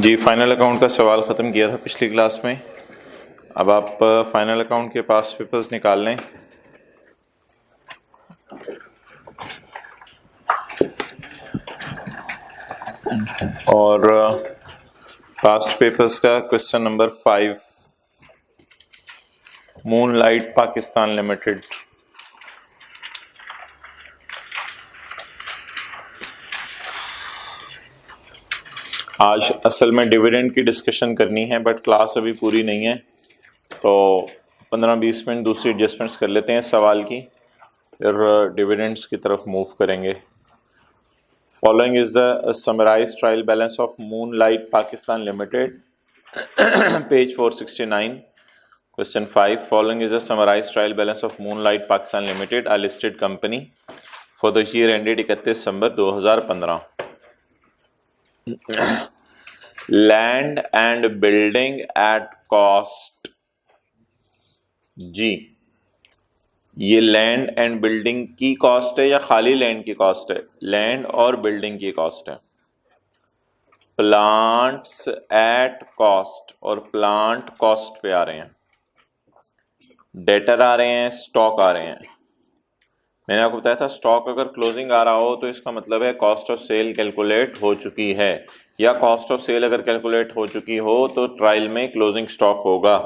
जी, final account का सवाल ख़त्म किया था पिछली क्लास में। अब आप फाइनल अकाउंट के पास पेपर्स निकाल लें और पास्ट पेपर्स का question number 5, moonlight Pakistan limited. आज असल में डिविडेंड की डिस्कशन करनी है, बट क्लास अभी पूरी नहीं है, तो 15-20 मिनट दूसरी एडजस्टमेंट्स कर लेते हैं सवाल की, फिर डिविडेंड्स की तरफ मूव करेंगे। Following is the summarized trial balance of Moonlight Pakistan limited, page 469, question 5। Following is the summarized trial balance of Moonlight Pakistan limited, a listed company for the year ended 31 December 2015। Land and building at cost. जी, ये land and building की cost है या खाली land की cost है? Land और building की कॉस्ट है। प्लांट्स एट कॉस्ट, और प्लांट कॉस्ट पे आ रहे हैं, डेटर आ रहे हैं, स्टॉक आ रहे हैं। मैंने आपको बताया था स्टॉक अगर क्लोजिंग आ रहा हो तो इसका मतलब है कॉस्ट ऑफ सेल कैलकुलेट हो चुकी है, या कॉस्ट ऑफ सेल अगर कैलकुलेट हो चुकी हो तो ट्रायल में क्लोजिंग स्टॉक होगा।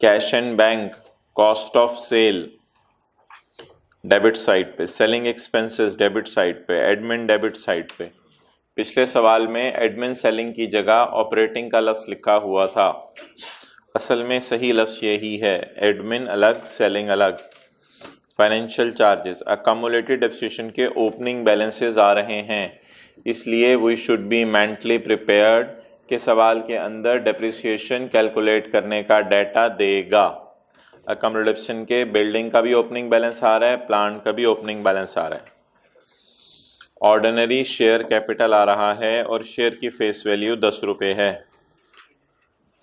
Cash and bank, cost of sale debit side पे, सेलिंग एक्सपेंसेस डेबिट साइड पे, एडमिन डेबिट साइड पे। पिछले सवाल में एडमिन सेलिंग की जगह ऑपरेटिंग का लफ्ज लिखा हुआ था, असल में सही लफ्ज यही है, एडमिन अलग सेलिंग अलग। फाइनेंशियल चार्जेस, अकम्युलेटेड डेप्रिसिएशन के ओपनिंग बैलेंसेस आ रहे हैं, इसलिए we should be mentally prepared के सवाल के अंदर डेप्रिसिएशन कैलकुलेट करने का डाटा देगा। अकम्युलेशन के बिल्डिंग का भी ओपनिंग बैलेंस आ रहा है, प्लांट का भी ओपनिंग बैलेंस आ रहा है। ऑर्डिनरी शेयर कैपिटल आ रहा है और शेयर की फेस वैल्यू 10 रुपये है।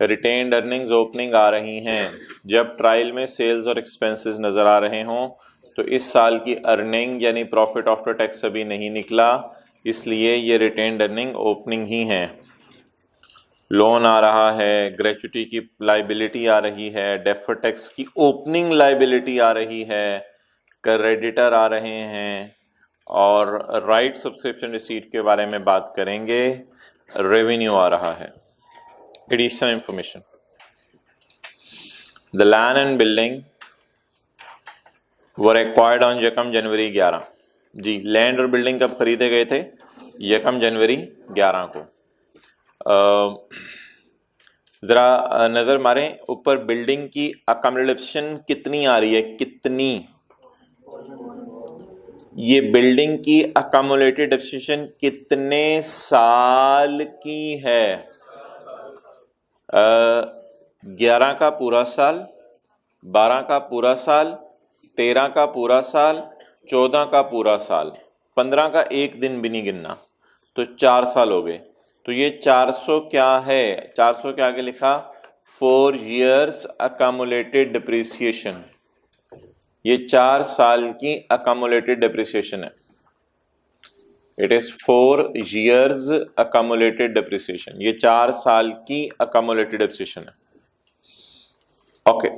रिटेन्ड अर्निंग्स ओपनिंग आ रही हैं। जब ट्रायल में सेल्स और एक्सपेंसेस नज़र आ रहे हों तो इस साल की अर्निंग यानी प्रॉफिट आफ्टर टैक्स अभी नहीं निकला, इसलिए ये रिटेन्ड अर्निंग ओपनिंग ही है। लोन आ रहा है, ग्रेच्युटी की लाइबिलिटी आ रही है, डेफर्ड टैक्स की ओपनिंग लाइबिलिटी आ रही है, क्रेडिटर आ रहे हैं, और राइट सब्सक्रिप्शन रिसीट के बारे में बात करेंगे। रेवेन्यू आ रहा है। Additional information, the land and building were acquired on यकम जनवरी 11। जी, लैंड और बिल्डिंग कब खरीदे गए थे? यकम जनवरी 11 को। जरा नजर मारें ऊपर, बिल्डिंग की अकम्युलेशन कितनी आ रही है? कितनी? ये बिल्डिंग की अकम्युलेटेड डेप्रिसिएशन कितने साल की है? 11 का पूरा साल, 12 का पूरा साल, 13 का पूरा साल, 14 का पूरा साल, 15 का एक दिन भी नहीं गिनना, तो 4 साल हो गए। तो ये 400 क्या है? 400 के आगे लिखा 4 years अकम्युलेटेड डिप्रिसिएशन। ये 4 साल की अकम्युलेटेड डिप्रिसिएशन है। It is 4 years accumulated depreciation. ये 4 साल की अकम्युलेटेड डिप्रिसिएशन है। Okay,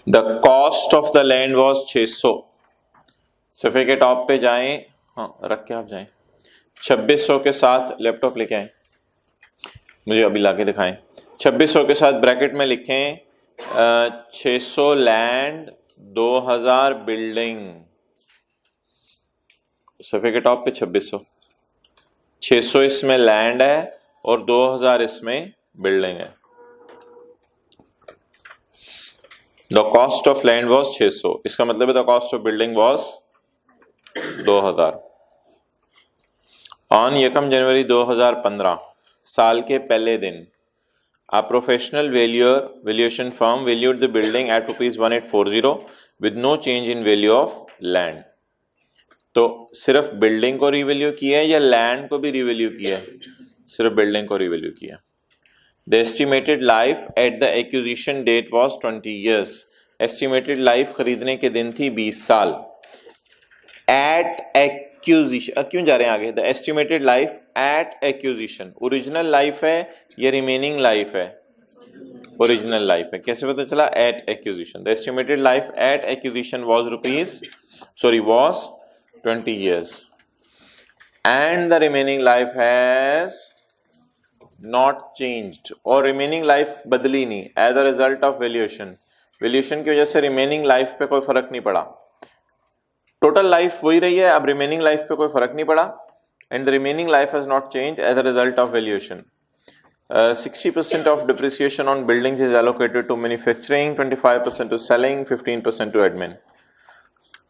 the cost of the land was 600। सफे के टॉप पे जाएं, हाँ रख के आप जाएं, 2600 के साथ लैपटॉप लेके आए, मुझे अभी लाके दिखाएं। 2600 के साथ ब्रैकेट में लिखें 600 लैंड, 2000 बिल्डिंग। सफे के टॉप पे 2600, 600 इसमें लैंड है और 2000 इसमें बिल्डिंग है। The cost of land was 600, इसका मतलब है the cost of building was 2000। On यकम जनवरी 2015, साल के पहले दिन, a professional valuation firm valued the building at ₹1840 with no change in value of land। तो सिर्फ बिल्डिंग को रिवैल्यू किया है या लैंड को भी रिवैल्यू किया है? सिर्फ बिल्डिंग को रिवैल्यू किया। The estimated life at the acquisition date was 20 years। Estimated life खरीदने के दिन थी 20 साल। At एक्यूजिशन, क्यों जा रहे हैं आगे, the estimated life at acquisition, original life है या रिमेनिंग लाइफ है, ओरिजिनल लाइफ है, कैसे पता चला, at acquisition, the estimated life at acquisition was 20 years and the remaining life has not changed, और remaining life बदली नहीं as a result of valuation, valuation की वजह से remaining life पे कोई फर्क नहीं पड़ा, टोटल लाइफ वही रही है, अब रिमेनिंग लाइफ पे कोई फर्क नहीं पड़ा, and the remaining life has not change as a result of valuation. 60% of depreciation on buildings is allocated to manufacturing, 25% to selling, 15% to admin.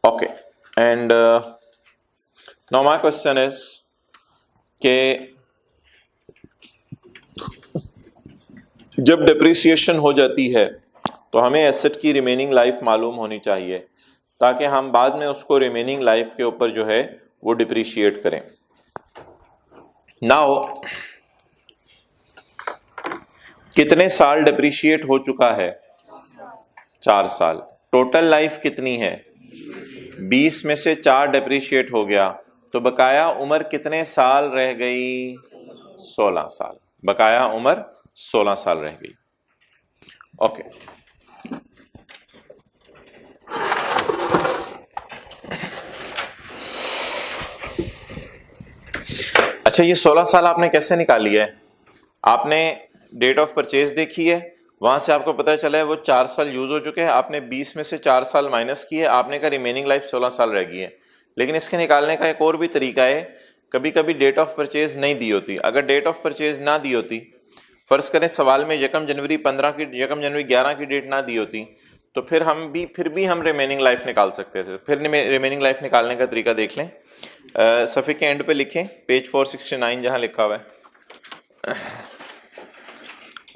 Okay, and now my question is कि जब depreciation हो जाती है तो हमें asset की remaining life मालूम होनी चाहिए ताकि हम बाद में उसको रिमेनिंग लाइफ के ऊपर जो है वो डिप्रिशिएट करें. नाउ कितने साल डिप्रिशिएट हो चुका है, 4 साल. टोटल लाइफ कितनी है, 20 में से 4 डिप्रिशिएट हो गया, तो बकाया उम्र कितने साल रह गई, 16 साल. बकाया उम्र 16 साल रह गई. ओके अच्छा, ये 16 साल आपने कैसे निकाली है, आपने डेट ऑफ परचेज देखी है, वहां से आपको पता चला है वो 4 साल यूज हो चुके हैं, आपने 20 में से 4 साल माइनस किए, आपने का रिमेनिंग लाइफ 16 साल रह गई है. लेकिन इसके निकालने का एक और भी तरीका है, कभी कभी डेट ऑफ परचेज नहीं दी होती. अगर डेट ऑफ परचेज ना दी होती, फर्ज करें सवाल में 1 जनवरी 11 की डेट ना दी होती, तो फिर भी हम रिमेनिंग लाइफ निकाल सकते थे. फिर रिमेनिंग लाइफ निकालने का तरीका देख लें. सफ़े के एंड पे लिखें, पेज 469 जहां लिखा हुआ है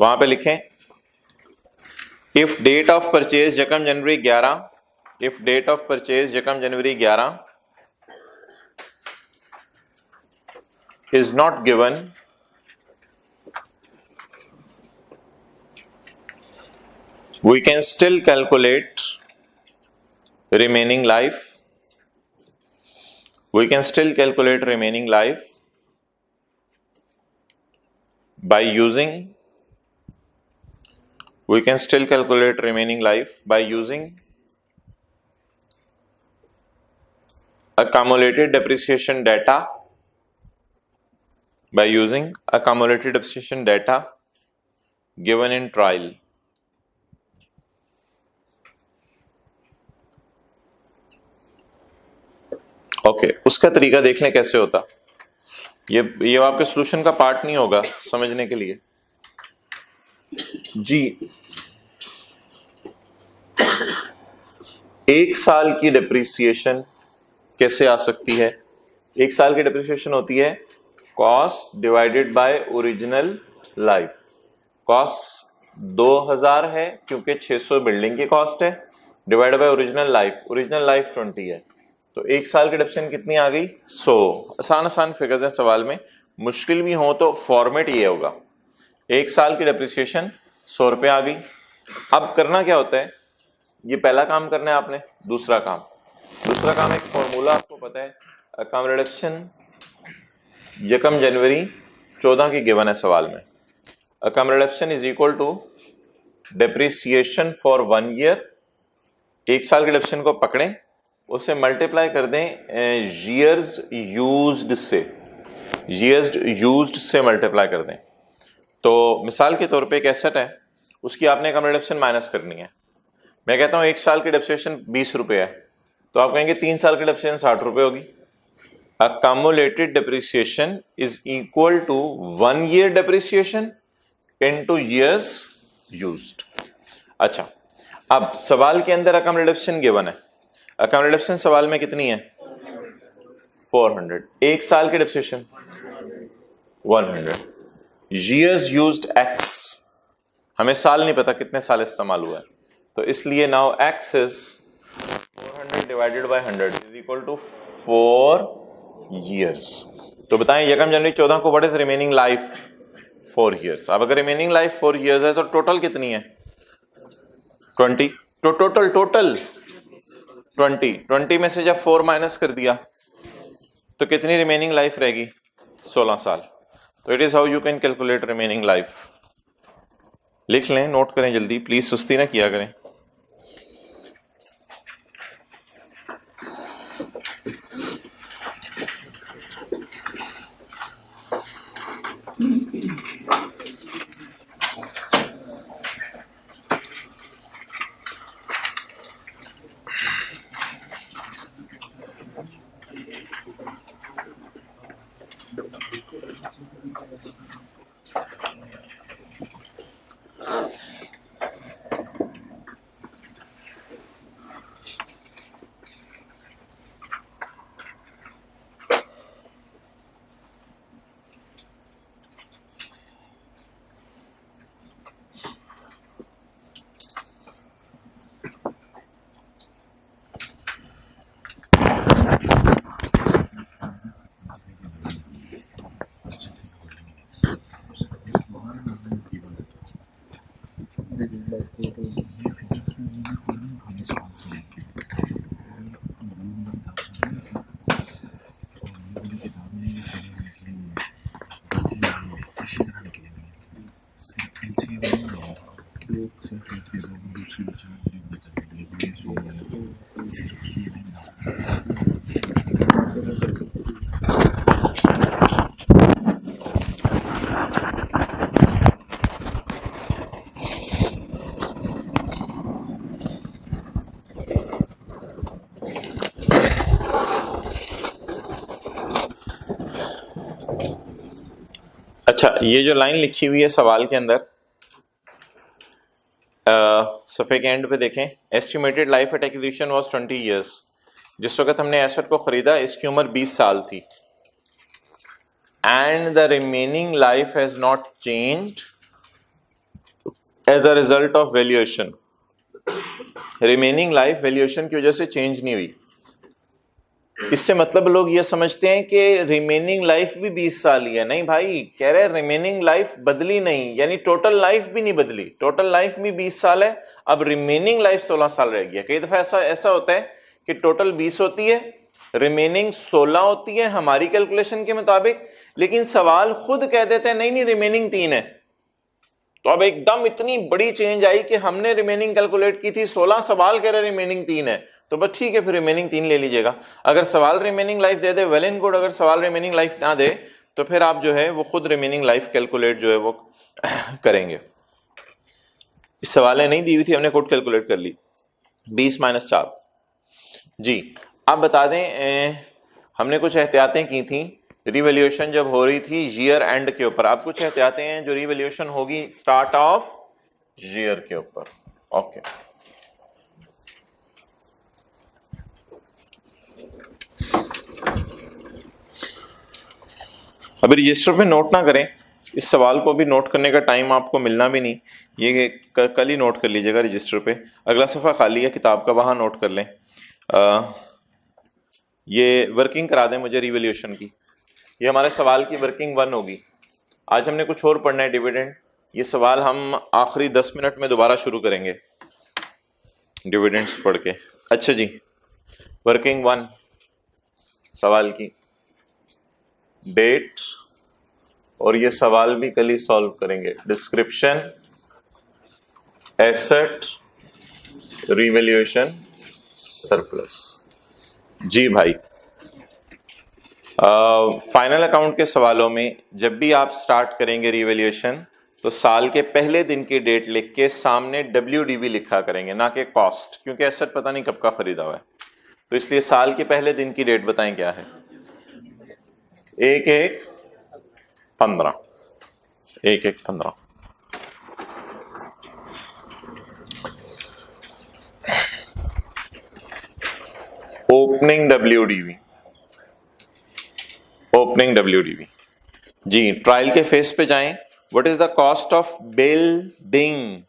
वहां पे लिखें, if date of purchase 1 January 11, if date of purchase 1 January 11 is not given, we can still calculate remaining life. We can still calculate remaining life by using, we can still calculate remaining life by using accumulated depreciation data, by using accumulated depreciation data given in trial. Okay उसका तरीका देख लें कैसे होता. ये आपके solution का part नहीं होगा समझने के लिए जी. 1 साल की डिप्रिसिएशन कैसे आ सकती है, 1 साल की डिप्रिसिएशन होती है cost divided by original life. Cost 2000 है क्योंकि 600 बिल्डिंग की कॉस्ट है, डिवाइडेड बाय ओरिजिनल लाइफ 20 है, तो 1 साल की डिप्रिसिएशन कितनी आ गई, 100. आसान फिगर्स हैं सवाल में, मुश्किल भी हो तो फॉर्मेट ये होगा, 1 साल की डिप्रिसिएशन 100 रुपये आ गई. अब करना क्या होता है, ये पहला काम करना है आपने. दूसरा काम एक फॉर्मूला आपको पता है, अकामोडेशन 1 जनवरी 14 की गिवन है सवाल में. Accommodation is equal to depreciation for 1 year. 1 साल की डिप्रिसिएशन को पकड़ें, उसे मल्टीप्लाई कर दें years used से मल्टीप्लाई कर दें. तो मिसाल के तौर पे एक एसेट है, उसकी आपने अकामोडेशन माइनस करनी है. मैं कहता हूं 1 साल की डिप्रिसिएशन 20 रुपये है, तो आप कहेंगे 3 साल की डिप्रिसिएशन 60 रुपये होगी. Accumulated depreciation is equal to 1 year depreciation into years used. अच्छा, अब सवाल के अंदर अकामोडेशन गिवन है, अकामोडेशन सवाल में कितनी है 400. 1 साल की डिप्रिसिएशन 100. years used x, हमें साल नहीं पता कितने साल इस्तेमाल हुआ है, तो इसलिए now x is 400 divided by 100 is equal to 4 years. तो बताएं 1 जनवरी 14 को what is remaining life, 4 years. अब अगर रिमेनिंग लाइफ 4 years है तो टोटल कितनी है 20. तो टोटल 20 में से जब 4 माइनस कर दिया तो कितनी रिमेनिंग लाइफ रहेगी? 16 साल। तो it is how you can calculate remaining life. लिख लें, नोट करें जल्दी, प्लीज सुस्ती ना किया करें। अच्छा, ये जो लाइन लिखी हुई है सवाल के अंदर, सफ़े के एंड पे देखें, estimated life at acquisition was 20 years. जिस वक्त हमने एसेट को खरीदा इसकी उम्र 20 साल थी। And the remaining life has not changed as a result of valuation. Remaining life valuation की वजह से चेंज नहीं हुई। इससे मतलब लोग ये समझते हैं कि रिमेनिंग लाइफ भी 20 साल ही है। नहीं भाई, कह रहे रिमेनिंग लाइफ बदली नहीं, यानी टोटल लाइफ भी नहीं बदली, टोटल लाइफ भी 20 साल है, अब रिमेनिंग लाइफ 16 साल रह गया। कई दफा ऐसा होता है कि टोटल 20 होती है, रिमेनिंग 16 होती है हमारी कैलकुलेशन के मुताबिक, लेकिन सवाल खुद कह देते हैं नहीं रिमेनिंग 3 है। तो अब एकदम इतनी बड़ी चेंज आई कि हमने रिमेनिंग कैलकुलेट की थी 16, सवाल कह रहे रिमेनिंग 3 है, तो बस ठीक है, फिर रिमेनिंग 3 ले लीजिएगा। अगर सवाल remaining life they they well and good, अगर सवाल रिमेनिंग लाइफ ना दे तो फिर आप जो है वो खुद रिमेनिंग लाइफ कैलकुलेट जो है वो करेंगे। इस सवाल ने नहीं दी हुई थी, हमने खुद कैलकुलेट कर ली। 20 - 4। जी, आप बता दें, हमने कुछ एहतियातें की थी रिवैल्यूएशन जब हो रही थी ईयर एंड के ऊपर। आप कुछ एहतियातें हैं जो रिवैल्यूएशन होगी स्टार्ट ऑफ ईयर के ऊपर। ओके, अभी रजिस्टर पे नोट ना करें, इस सवाल को भी नोट करने का टाइम आपको मिलना भी नहीं, ये कल ही नोट कर लीजिएगा रजिस्टर पे। अगला सफ़ा खाली है किताब का, वहाँ नोट कर लें। ये वर्किंग करा दें मुझे रिवैल्यूएशन की। ये हमारे सवाल की वर्किंग 1 होगी। आज हमने कुछ और पढ़ना है डिविडेंड। ये सवाल हम आखिरी 10 मिनट में दोबारा शुरू करेंगे डिविडेंड्स पढ़ के। अच्छा जी, वर्किंग 1 सवाल की डेट, और ये सवाल भी कल ही सॉल्व करेंगे। Description, asset, revaluation, surplus. जी भाई, फाइनल अकाउंट के सवालों में जब भी आप स्टार्ट करेंगे रिवैल्यूएशन तो साल के पहले दिन की डेट लिख के सामने WDV लिखा करेंगे, ना कि कॉस्ट, क्योंकि एसेट पता नहीं कब का खरीदा हुआ है। तो इसलिए साल के पहले दिन की डेट बताएं क्या है। 1/1/15, 1/1/15। Opening WDV, opening WDV। जी, ट्रायल के फेस पे जाएं। What is the cost of building?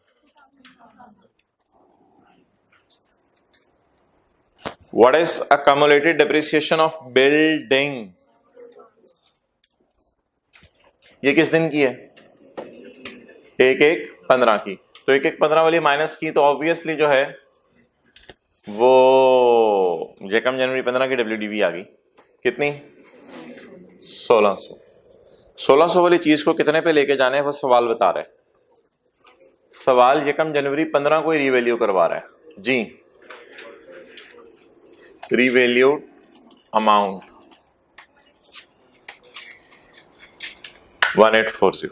What is accumulated depreciation of building? ये किस दिन की है? 1/1/15 की। तो 1/1/15 वाली माइनस की तो ऑब्वियसली जो है वो जनवरी 15 की WDV आ गई। कितनी? 1600। 1600 वाली चीज को कितने पे लेके जाने हैं वो सवाल बता रहा है। सवाल यकम जनवरी 15 को ही रीवैल्यू करवा रहा है जी। रीवैल्यूड अमाउंट 1840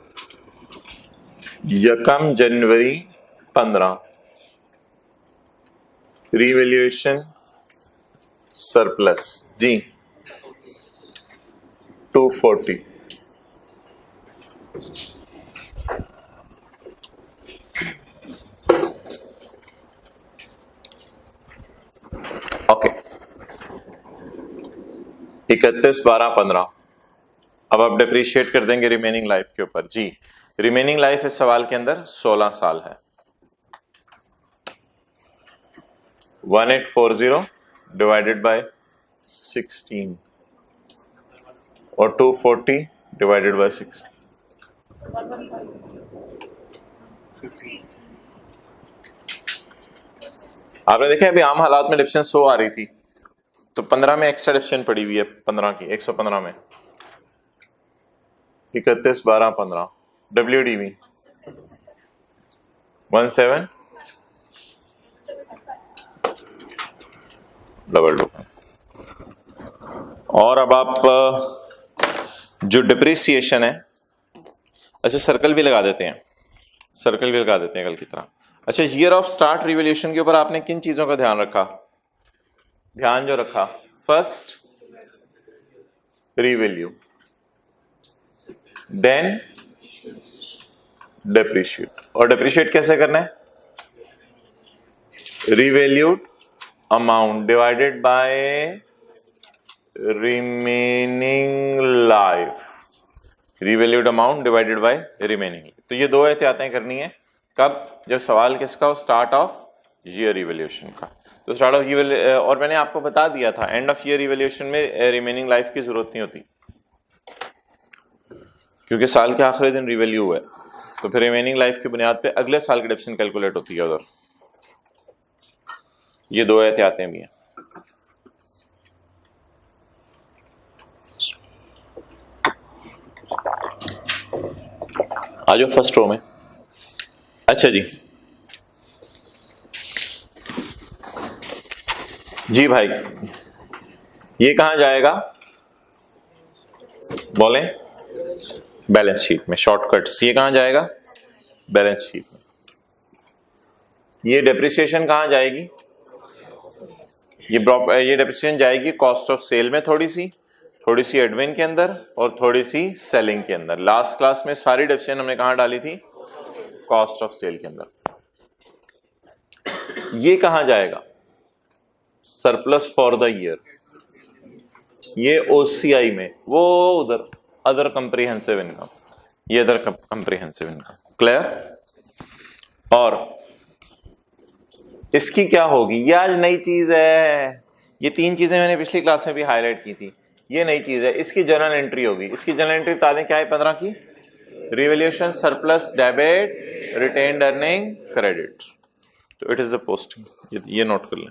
यकम जनवरी 15 रीवैल्यूएशन सरप्लस जी 240। ओके 31/12/15। अब आप डिप्रिशिएट कर देंगे रिमेनिंग लाइफ के ऊपर जी। रिमेनिंग लाइफ इस सवाल के अंदर 16 साल है। 1840 डिवाइडेड बाय 16 और 240 डिवाइडेड बाय 16। आपने देखा अभी आम हालात में डिफिशन 100 आ रही थी तो 15 में एक्स्ट्रा डिफिशन पड़ी हुई है 15 की 115 में 31/12/15 WDV 1722। और अब आप जो डिप्रिसिएशन है, अच्छा सर्कल भी लगा देते हैं, सर्कल भी लगा देते हैं कल की तरह। अच्छा ईयर ऑफ स्टार्ट रिवॉल्यूशन के ऊपर आपने किन चीजों का ध्यान रखा? ध्यान जो रखा, फर्स्ट रिवैल्यू, देन डेप्रिशिएट। और डेप्रिशिएट कैसे करना है? Revalued amount divided by remaining life. Revalued amount divided by remaining. तो ये दो एहतियातें करनी है कब? जब सवाल किसका हो? स्टार्ट ऑफ ईयर रिवैल्यूएशन का। तो स्टार्ट ऑफ ईयर, और मैंने आपको बता दिया था एंड ऑफ ईयर रिवैल्यूएशन में रिमेनिंग लाइफ की जरूरत नहीं होती क्योंकि साल के आखिरी दिन रिवैल्यू हुआ है, तो फिर रिमेनिंग लाइफ की बुनियाद पे अगले साल की डिडक्शन कैलकुलेट होती है उधर। ये दो एहतियातें भी हैं। आ जाओ फर्स्ट रो में। अच्छा जी भाई, ये कहां जाएगा? बोलें? बैलेंस शीट में। शॉर्टकट्स, ये कहां जाएगा? बैलेंस शीट में। ये डेप्रिसिएशन कहां जाएगी? ये डेप्रिसिएशन जाएगी कॉस्ट ऑफ सेल में, थोड़ी सी एडमिन के अंदर और थोड़ी सी सेलिंग के अंदर। लास्ट क्लास में सारी डेप्रिसिएशन हमने कहां डाली थी? कॉस्ट ऑफ सेल के अंदर। ये कहां जाएगा? Surplus for the year. ये ओसीआई में, वो उधर अदर कंप्रीहेंसिव इनकम, ये अदर कंप्रीहेंसिव इनकम। क्लियर? और इसकी क्या होगी? ये आज नई चीज है। ये तीन चीजें मैंने पिछली क्लास में भी हाईलाइट की थी। ये नई चीज है। इसकी जर्नल एंट्री होगी। इसकी जर्नल एंट्री बता दें क्या है 15 की? Revaluation surplus debit retained earning credit. तो इट इज द पोस्टिंग। ये नोट कर लें।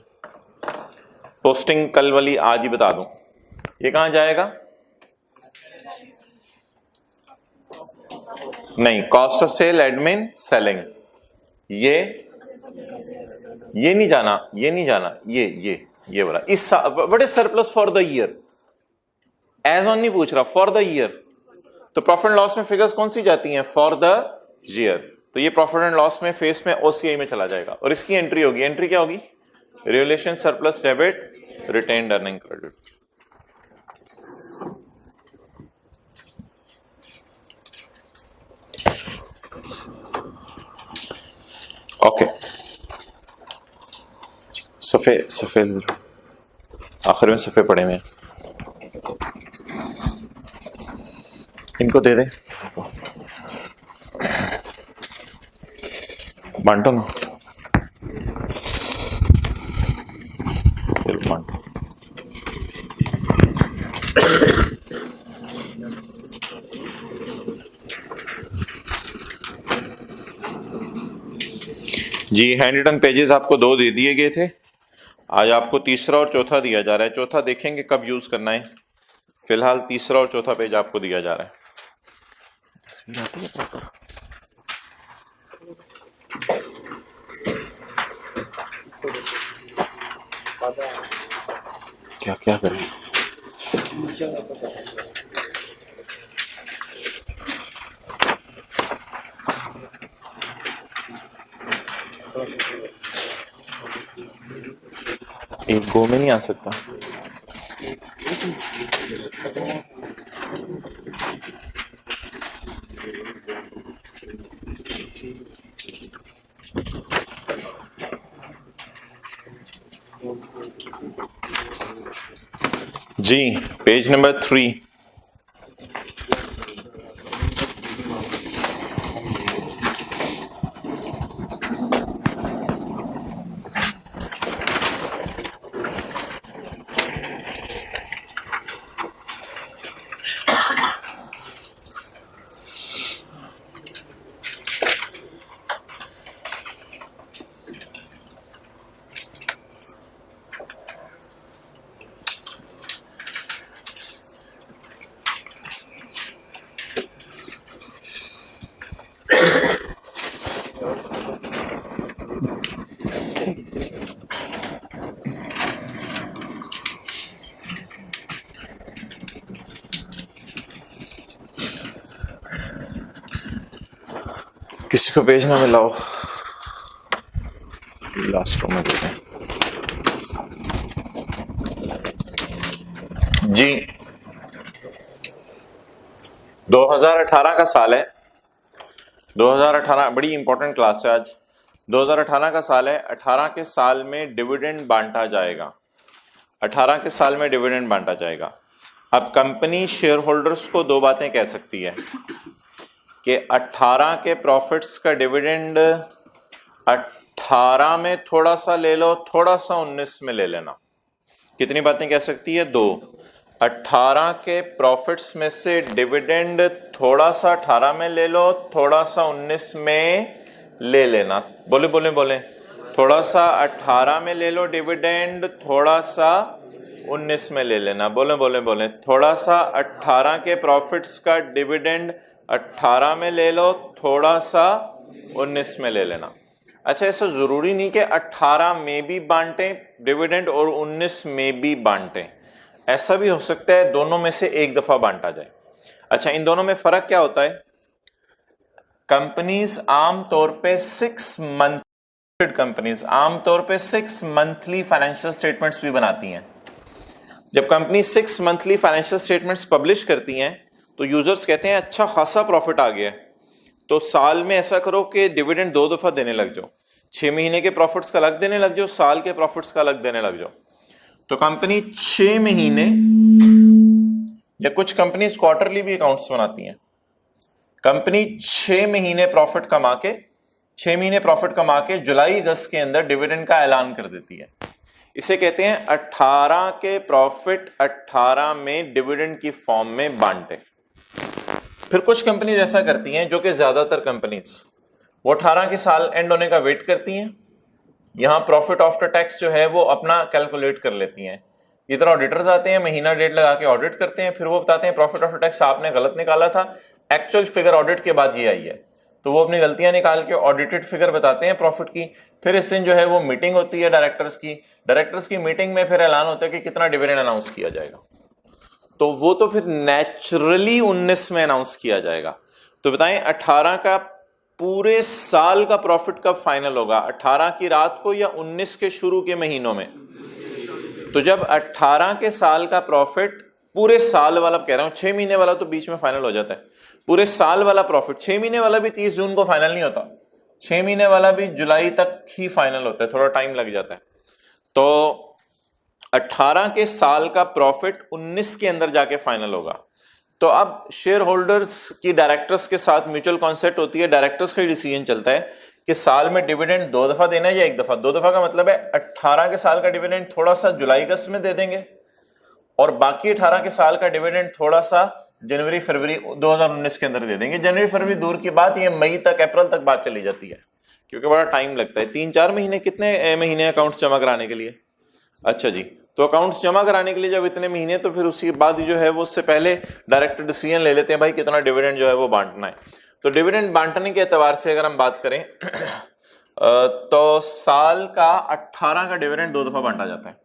पोस्टिंग कल वाली आज ही बता दूं। ये कहां जाएगा? नहीं, cost of sale, admin, selling. ये नहीं जाना, ये नहीं जाना, ये वाला। इस what is surplus for the year? As on नहीं पूछ रहा, फॉर द ईयर। तो प्रॉफिट एंड लॉस में फिगर्स कौन सी जाती हैं? For the year. तो ये प्रॉफिट एंड लॉस में फेस में ओसीआई में चला जाएगा और इसकी एंट्री होगी। एंट्री क्या होगी? Revaluation surplus debit retained earning credit. Okay, सफेद आखिर में सफे पड़े हुए, इनको दे दे, बांटो ना, बांटो। जी हैंड रिटन पेजेस आपको 2 दे दिए गए थे। आज आपको तीसरा और चौथा दिया जा रहा है। चौथा देखेंगे कब यूज करना है, फिलहाल तीसरा और चौथा पेज आपको दिया जा रहा है। तस्वीर आती है प्रॉपर? क्या क्या करें? एक गो में नहीं आ सकता। जी, पेज नंबर 3। किसी को पेज ना मिलाओ, लास्ट रूम में देते हैं। जी, 2018 का साल है। 2018 बड़ी इंपॉर्टेंट क्लास है आज। 2018 का साल है। 18 के साल में डिविडेंड बांटा जाएगा। 18 के साल में डिविडेंड बांटा जाएगा। अब कंपनी शेयर होल्डर्स को दो बातें कह सकती है कि 18 के प्रॉफिट्स का डिविडेंड 18 में थोड़ा सा ले लो, थोड़ा सा 19 में ले लेना। कितनी बातें कह सकती है? दो। 18 के प्रॉफिट्स में से डिविडेंड थोड़ा सा 18 में ले लो, थोड़ा सा 19 में ले लेना। बोले बोले बोले, थोड़ा सा 18 में ले लो डिविडेंड, थोड़ा सा 19 में ले लेना। बोले बोले बोले, थोड़ा सा 18 के प्रॉफिट्स का डिविडेंड 18 में ले लो, थोड़ा सा 19 में ले लेना। अच्छा, ऐसा जरूरी नहीं कि 18 में भी बांटें डिविडेंड और 19 में भी बांटें। ऐसा भी हो सकता है दोनों में से एक दफा बांटा जाए। अच्छा, इन दोनों में फर्क क्या होता है? कंपनीज आमतौर पे 6 मंथली फाइनेंशियल स्टेटमेंट्स भी बनाती हैं। जब company 6 monthly financial statements publish करती हैं तो यूजर्स कहते हैं अच्छा खासा प्रॉफिट आ गया, तो साल में ऐसा करो कि डिविडेंड 2 दफा देने लग जाओ। 6 महीने के प्रॉफिट्स का अलग देने लग जाओ, साल के प्रॉफिट्स का अलग देने लग जाओ। तो कंपनी 6 महीने या कुछ कंपनीज क्वार्टरली भी अकाउंट्स बनाती हैं। कंपनी 6 महीने प्रॉफिट कमा के जुलाई अगस्त के अंदर डिविडेंड का ऐलान कर देती है। इसे कहते हैं 18 के प्रॉफिट 18 में डिविडेंड की फॉर्म में बांटे। फिर कुछ कंपनीज ऐसा करती हैं, जो कि ज्यादातर कंपनीज वो 18 के साल एंड होने का वेट करती हैं। यहां प्रॉफिट आफ्टर टैक्स जो है वो अपना कैलकुलेट कर लेती हैं। इधर ऑडिटर्स आते हैं, महीना डेट लगा के ऑडिट करते हैं, फिर वो बताते हैं प्रॉफिट आफ्टर टैक्स आपने गलत निकाला था, एक्चुअल फिगर ऑडिट के बाद ये आई है। तो वो अपनी गलतियां निकाल के ऑडिटेड फिगर बताते हैं प्रॉफिट की। फिर इस दिन जो है वो मीटिंग होती है डायरेक्टर्स की मीटिंग में फिर ऐलान होता है कि कितना डिविडेंड अनाउंस किया जाएगा। तो वो तो फिर नेचुरली 19 में अनाउंस किया जाएगा। तो बताएं 18 का पूरे साल का प्रॉफिट कब फाइनल होगा? 18 की रात को या 19 के शुरू के महीनों में? तो जब 18 के साल का प्रॉफिट पूरे साल वाला, कह रहा हूं 6 महीने वाला तो बीच में फाइनल हो जाता है, पूरे साल वाला प्रॉफिट, 6 महीने वाला भी 30 जून को फाइनल नहीं होता, 6 महीने वाला भी जुलाई तक ही फाइनल होता है, थोड़ा टाइम लग जाता है। तो 18 के साल का प्रॉफिट 19 के अंदर जाके फाइनल होगा। तो अब शेयर होल्डर्स की डायरेक्टर्स के साथ म्यूचुअल कॉन्सेप्ट होती है, डायरेक्टर्स का डिसीजन चलता है कि साल में डिविडेंड 2 दफा देना है या 1 दफा। 2 दफा का मतलब है 18 के साल का डिविडेंड थोड़ा सा जुलाई अगस्त में दे देंगे और बाकी 18 के साल का डिविडेंड थोड़ा सा जनवरी फरवरी 2019 के अंदर दे देंगे। जनवरी फरवरी दूर की बात, ये मई तक अप्रैल तक बात चली जाती है क्योंकि बड़ा टाइम लगता है, 3-4 महीने। कितने महीने अकाउंट्स जमा कराने के लिए? अच्छा जी, तो अकाउंट्स जमा कराने के लिए जब इतने महीने, तो फिर उसके बाद जो है वो उससे पहले डायरेक्ट डिसीजन ले लेते हैं भाई कितना डिविडेंड जो है वो बांटना है। तो डिविडेंड बांटने के एतबार से अगर हम बात करें तो साल का 18 का डिविडेंड 2 दफा बांटा जाता है।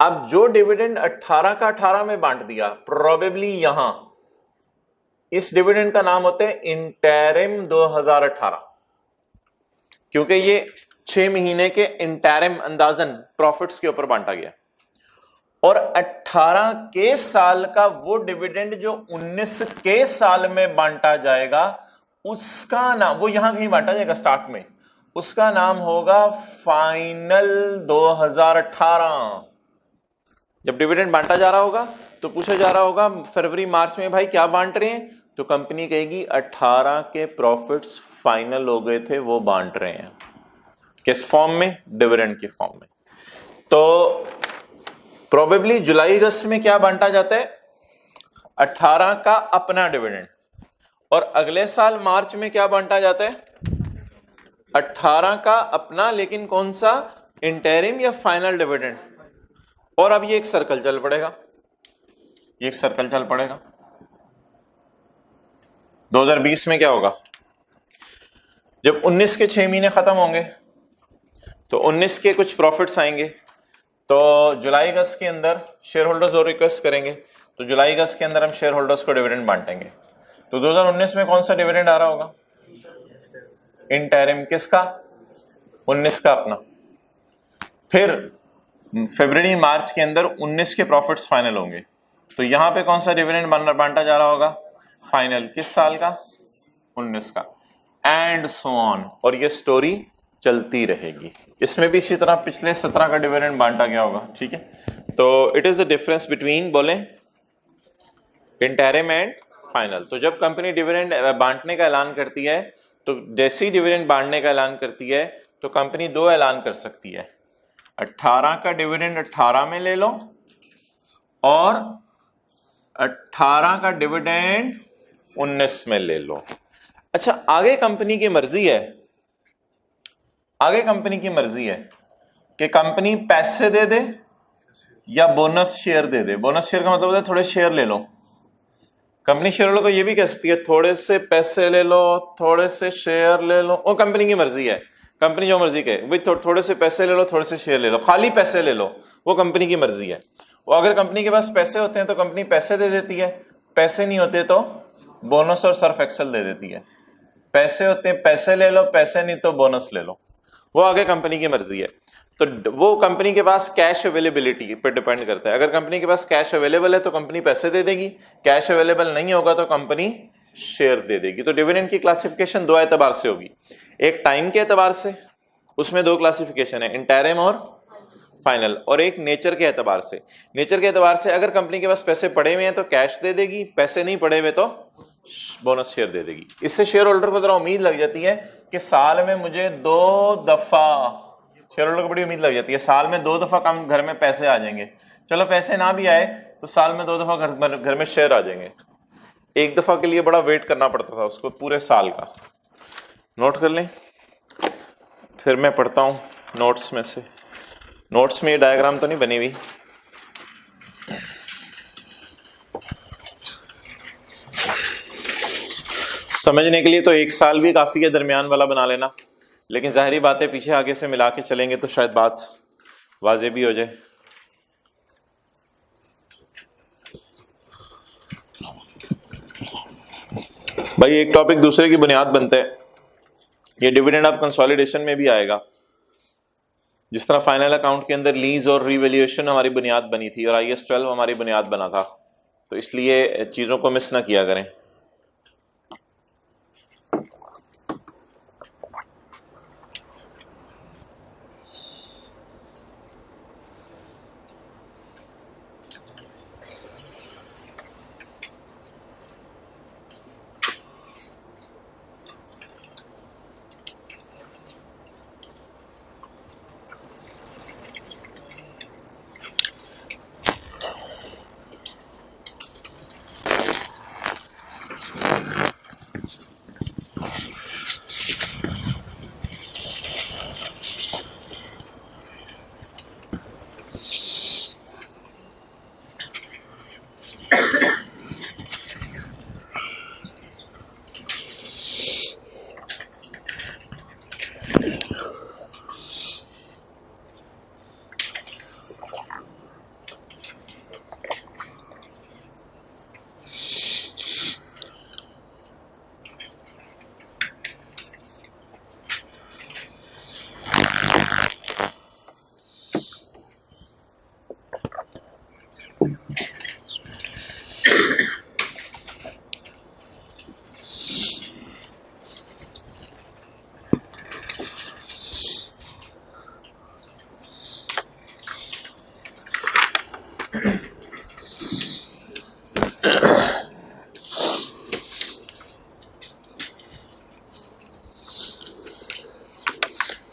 अब जो डिविडेंड 18 का 18 में बांट दिया, प्रोबेबली यहां इस डिविडेंड का नाम होता है इंटरिम 2018, क्योंकि ये 6 महीने के इंटरिम अंदाजन प्रॉफिट्स के ऊपर बांटा गया। और 18 के साल का वो डिविडेंड जो 19 के साल में बांटा जाएगा, उसका नाम, वो यहां कहीं बांटा जाएगा स्टार्ट में, उसका नाम होगा फाइनल 2018। जब डिविडेंड बांटा जा रहा होगा तो पूछा जा रहा होगा फरवरी मार्च में भाई क्या बांट रहे हैं, तो कंपनी कहेगी 18 के प्रॉफिट्स फाइनल हो गए थे वो बांट रहे हैं। किस फॉर्म में? डिविडेंड के फॉर्म में। तो प्रोबेबली जुलाई अगस्त में क्या बांटा जाता है? 18 का अपना डिविडेंड। और अगले साल मार्च में क्या बांटा जाता है? 18 का अपना, लेकिन कौन सा? इंटरिम या फाइनल डिविडेंड। और अब ये एक सर्कल चल पड़ेगा, ये एक सर्कल चल पड़ेगा। 2020 में क्या होगा? जब 19 के 6 महीने खत्म होंगे तो 19 के कुछ प्रॉफिट्स आएंगे, तो जुलाई अगस्त के अंदर शेयर होल्डर्स और रिक्वेस्ट करेंगे, तो जुलाई अगस्त के अंदर हम शेयर होल्डर्स को डिविडेंड बांटेंगे। तो 2019 में कौन सा डिविडेंड आ रहा होगा? इंटरिम। किसका? 19 का अपना। फिर फरवरी मार्च के अंदर 19 के प्रॉफिट्स फाइनल होंगे, तो यहां पे कौन सा डिविडेंड बांटा जा रहा होगा? फाइनल। किस साल का? 19 का। And so on. और ये स्टोरी चलती रहेगी। इसमें भी इसी तरह पिछले 17 का डिविडेंड बांटा गया होगा। ठीक है, तो it is the difference between, बोले, इंटरिम एंड फाइनल। तो जब कंपनी डिविडेंड बांटने का ऐलान करती है, तो जैसे ही डिविडेंड बांटने का ऐलान करती है तो कंपनी 2 ऐलान कर सकती है, 18 का डिविडेंड 18 में ले लो और 18 का डिविडेंड 19 में ले लो। अच्छा, आगे कंपनी की मर्जी है, आगे कंपनी की मर्जी है कि कंपनी पैसे दे दे या बोनस शेयर दे दे। बोनस शेयर का मतलब होता है थोड़े शेयर ले लो। कंपनी शेयर होल्डर को ये भी कह सकती है थोड़े से पैसे ले लो, थोड़े से शेयर ले लो, वो कंपनी की मर्जी है। कंपनी जो मर्जी कहे, भाई थोड़े से पैसे ले लो, थोड़े से शेयर ले लो, खाली पैसे ले लो, वो कंपनी की मर्जी है। वो अगर कंपनी के पास पैसे होते हैं तो कंपनी पैसे दे देती है, पैसे नहीं होते तो बोनस और सर्फ एक्सेल दे देती है। पैसे होते हैं पैसे ले लो, पैसे नहीं तो बोनस ले लो, वो आगे कंपनी की मर्जी है। तो वो कंपनी के पास कैश अवेलेबिलिटी पे डिपेंड करता है। अगर कंपनी के पास कैश अवेलेबल है तो कंपनी पैसे दे देगी, कैश अवेलेबल नहीं होगा तो कंपनी शेयर दे देगी। तो डिविडेंड की क्लासिफिकेशन 2 एतबार से होगी, एक टाइम के एतबार से, उसमें 2 क्लासिफिकेशन है, इंटरिम और फाइनल, और एक नेचर के एतबार से। नेचर के एतबार से अगर कंपनी के पास पैसे पड़े हुए हैं तो कैश दे देगी, पैसे नहीं पड़े हुए तो बोनस शेयर दे देगी। इससे शेयर होल्डर को जरा उम्मीद लग जाती है कि साल में मुझे 2 दफा, शेयर होल्डर को बड़ी उम्मीद लग जाती है साल में 2 दफा कम घर में पैसे आ जाएंगे। चलो पैसे ना भी आए तो साल में 2 दफा घर में शेयर आ जाएंगे। एक दफा के लिए बड़ा वेट करना पड़ता था उसको पूरे साल का। नोट कर लें, फिर मैं पढ़ता हूं नोट्स में से। नोट्स में ये डायग्राम तो नहीं बनी हुई, समझने के लिए तो 1 साल भी काफी है, दरमियान वाला बना लेना, लेकिन जाहिरी बात है पीछे आगे से मिला के चलेंगे तो शायद बात वाजे भी हो जाए। भाई एक टॉपिक दूसरे की बुनियाद बनते हैं। ये डिविडेंड अब कंसोलिडेशन में भी आएगा, जिस तरह फाइनल अकाउंट के अंदर लीज और रिवैल्यूएशन हमारी बुनियाद बनी थी और IAS 12 हमारी बुनियाद बना था, तो इसलिए चीजों को मिस ना किया करें।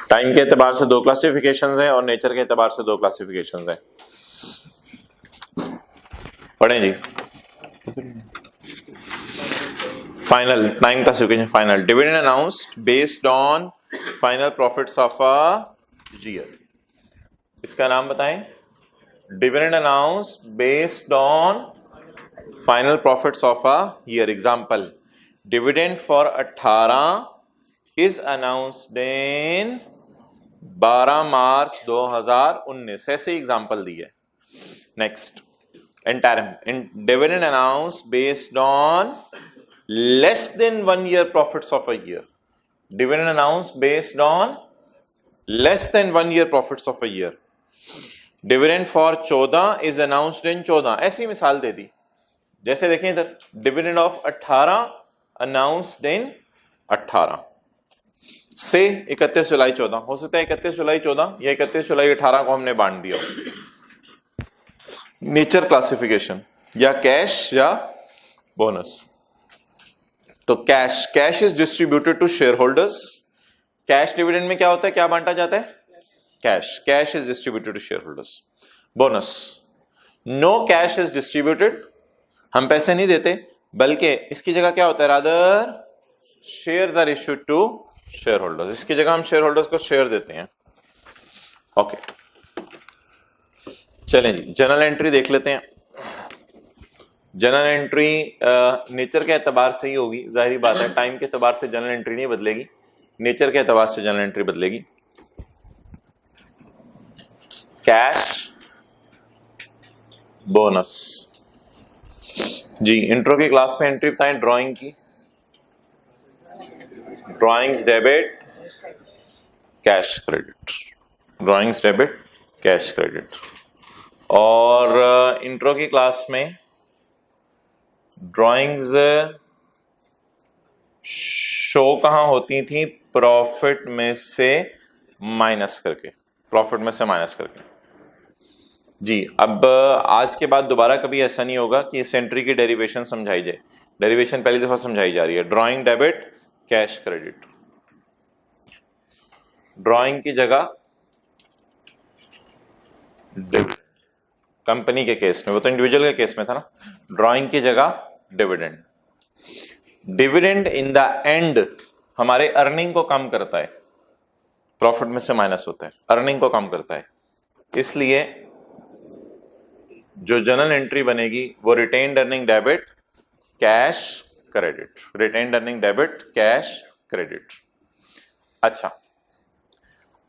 टाइम के एतबार से दो क्लासिफिकेशंस हैं और नेचर के एतबार से दो क्लासिफिकेशंस हैं। पढ़ें जी। Final time classification. Final dividend announced based on final profits of a year. इसका नाम बताएं। Dividend announced based on final profits of a year. Example, dividend for 18 is announced in 12 March 2019। ऐसे एग्जांपल दी है। Next, dividend announced based on less than 1 year profits of a year. Dividend announced based on less than 1 year profits of a year. Dividend for 14 is announced in 14। ऐसी मिसाल दे दी। जैसे देखें इधर, dividend of 18 announced in 18 से 31 जुलाई 14। हो सकता है 31 जुलाई 14 या 31 जुलाई 18 को हमने बांट दिया। नेचर क्लासिफिकेशन, या कैश या बोनस। तो cash is distributed to share holders. Cash dividend में क्या होता है, क्या बांटा जाता है? Cash is distributed to share holders. Bonus, no cash is distributed, हम पैसे नहीं देते, बल्कि इसकी जगह क्या होता है, rather share are issued to share holders. इसकी जगह हम शेयर होल्डर्स को शेयर देते हैं। ओके, चलें जी, जर्नल एंट्री देख लेते हैं। जनरल एंट्री नेचर के एतबार से ही होगी, जाहिर बात है। टाइम के एतबार से जनरल एंट्री नहीं बदलेगी, नेचर के एतबार से जनरल एंट्री बदलेगी। Cash, bonus. जी, इंट्रो की क्लास में एंट्री बताएं ड्राइंग की। Drawings debit, cash credit. Drawings debit, cash credit. और इंट्रो की क्लास में ड्राइंग्स शो कहां होती थी, प्रॉफिट में से माइनस करके, प्रॉफिट में से माइनस करके। जी, अब आज के बाद दोबारा कभी ऐसा नहीं होगा कि इस एंट्री की डेरिवेशन समझाई जाए। डेरिवेशन पहली दफा समझाई जा रही है। Drawing debit, cash credit. Drawing की जगह कंपनी के केस में, वो तो इंडिविजुअल के केस में था ना। ड्राइंग की जगह dividend. Dividend in the end हमारे अर्निंग को कम करता है, प्रॉफिट में से माइनस होता है, अर्निंग को कम करता है। इसलिए जो जनरल एंट्री बनेगी वो retained earning debit, cash credit. Retained earning debit, cash credit. अच्छा,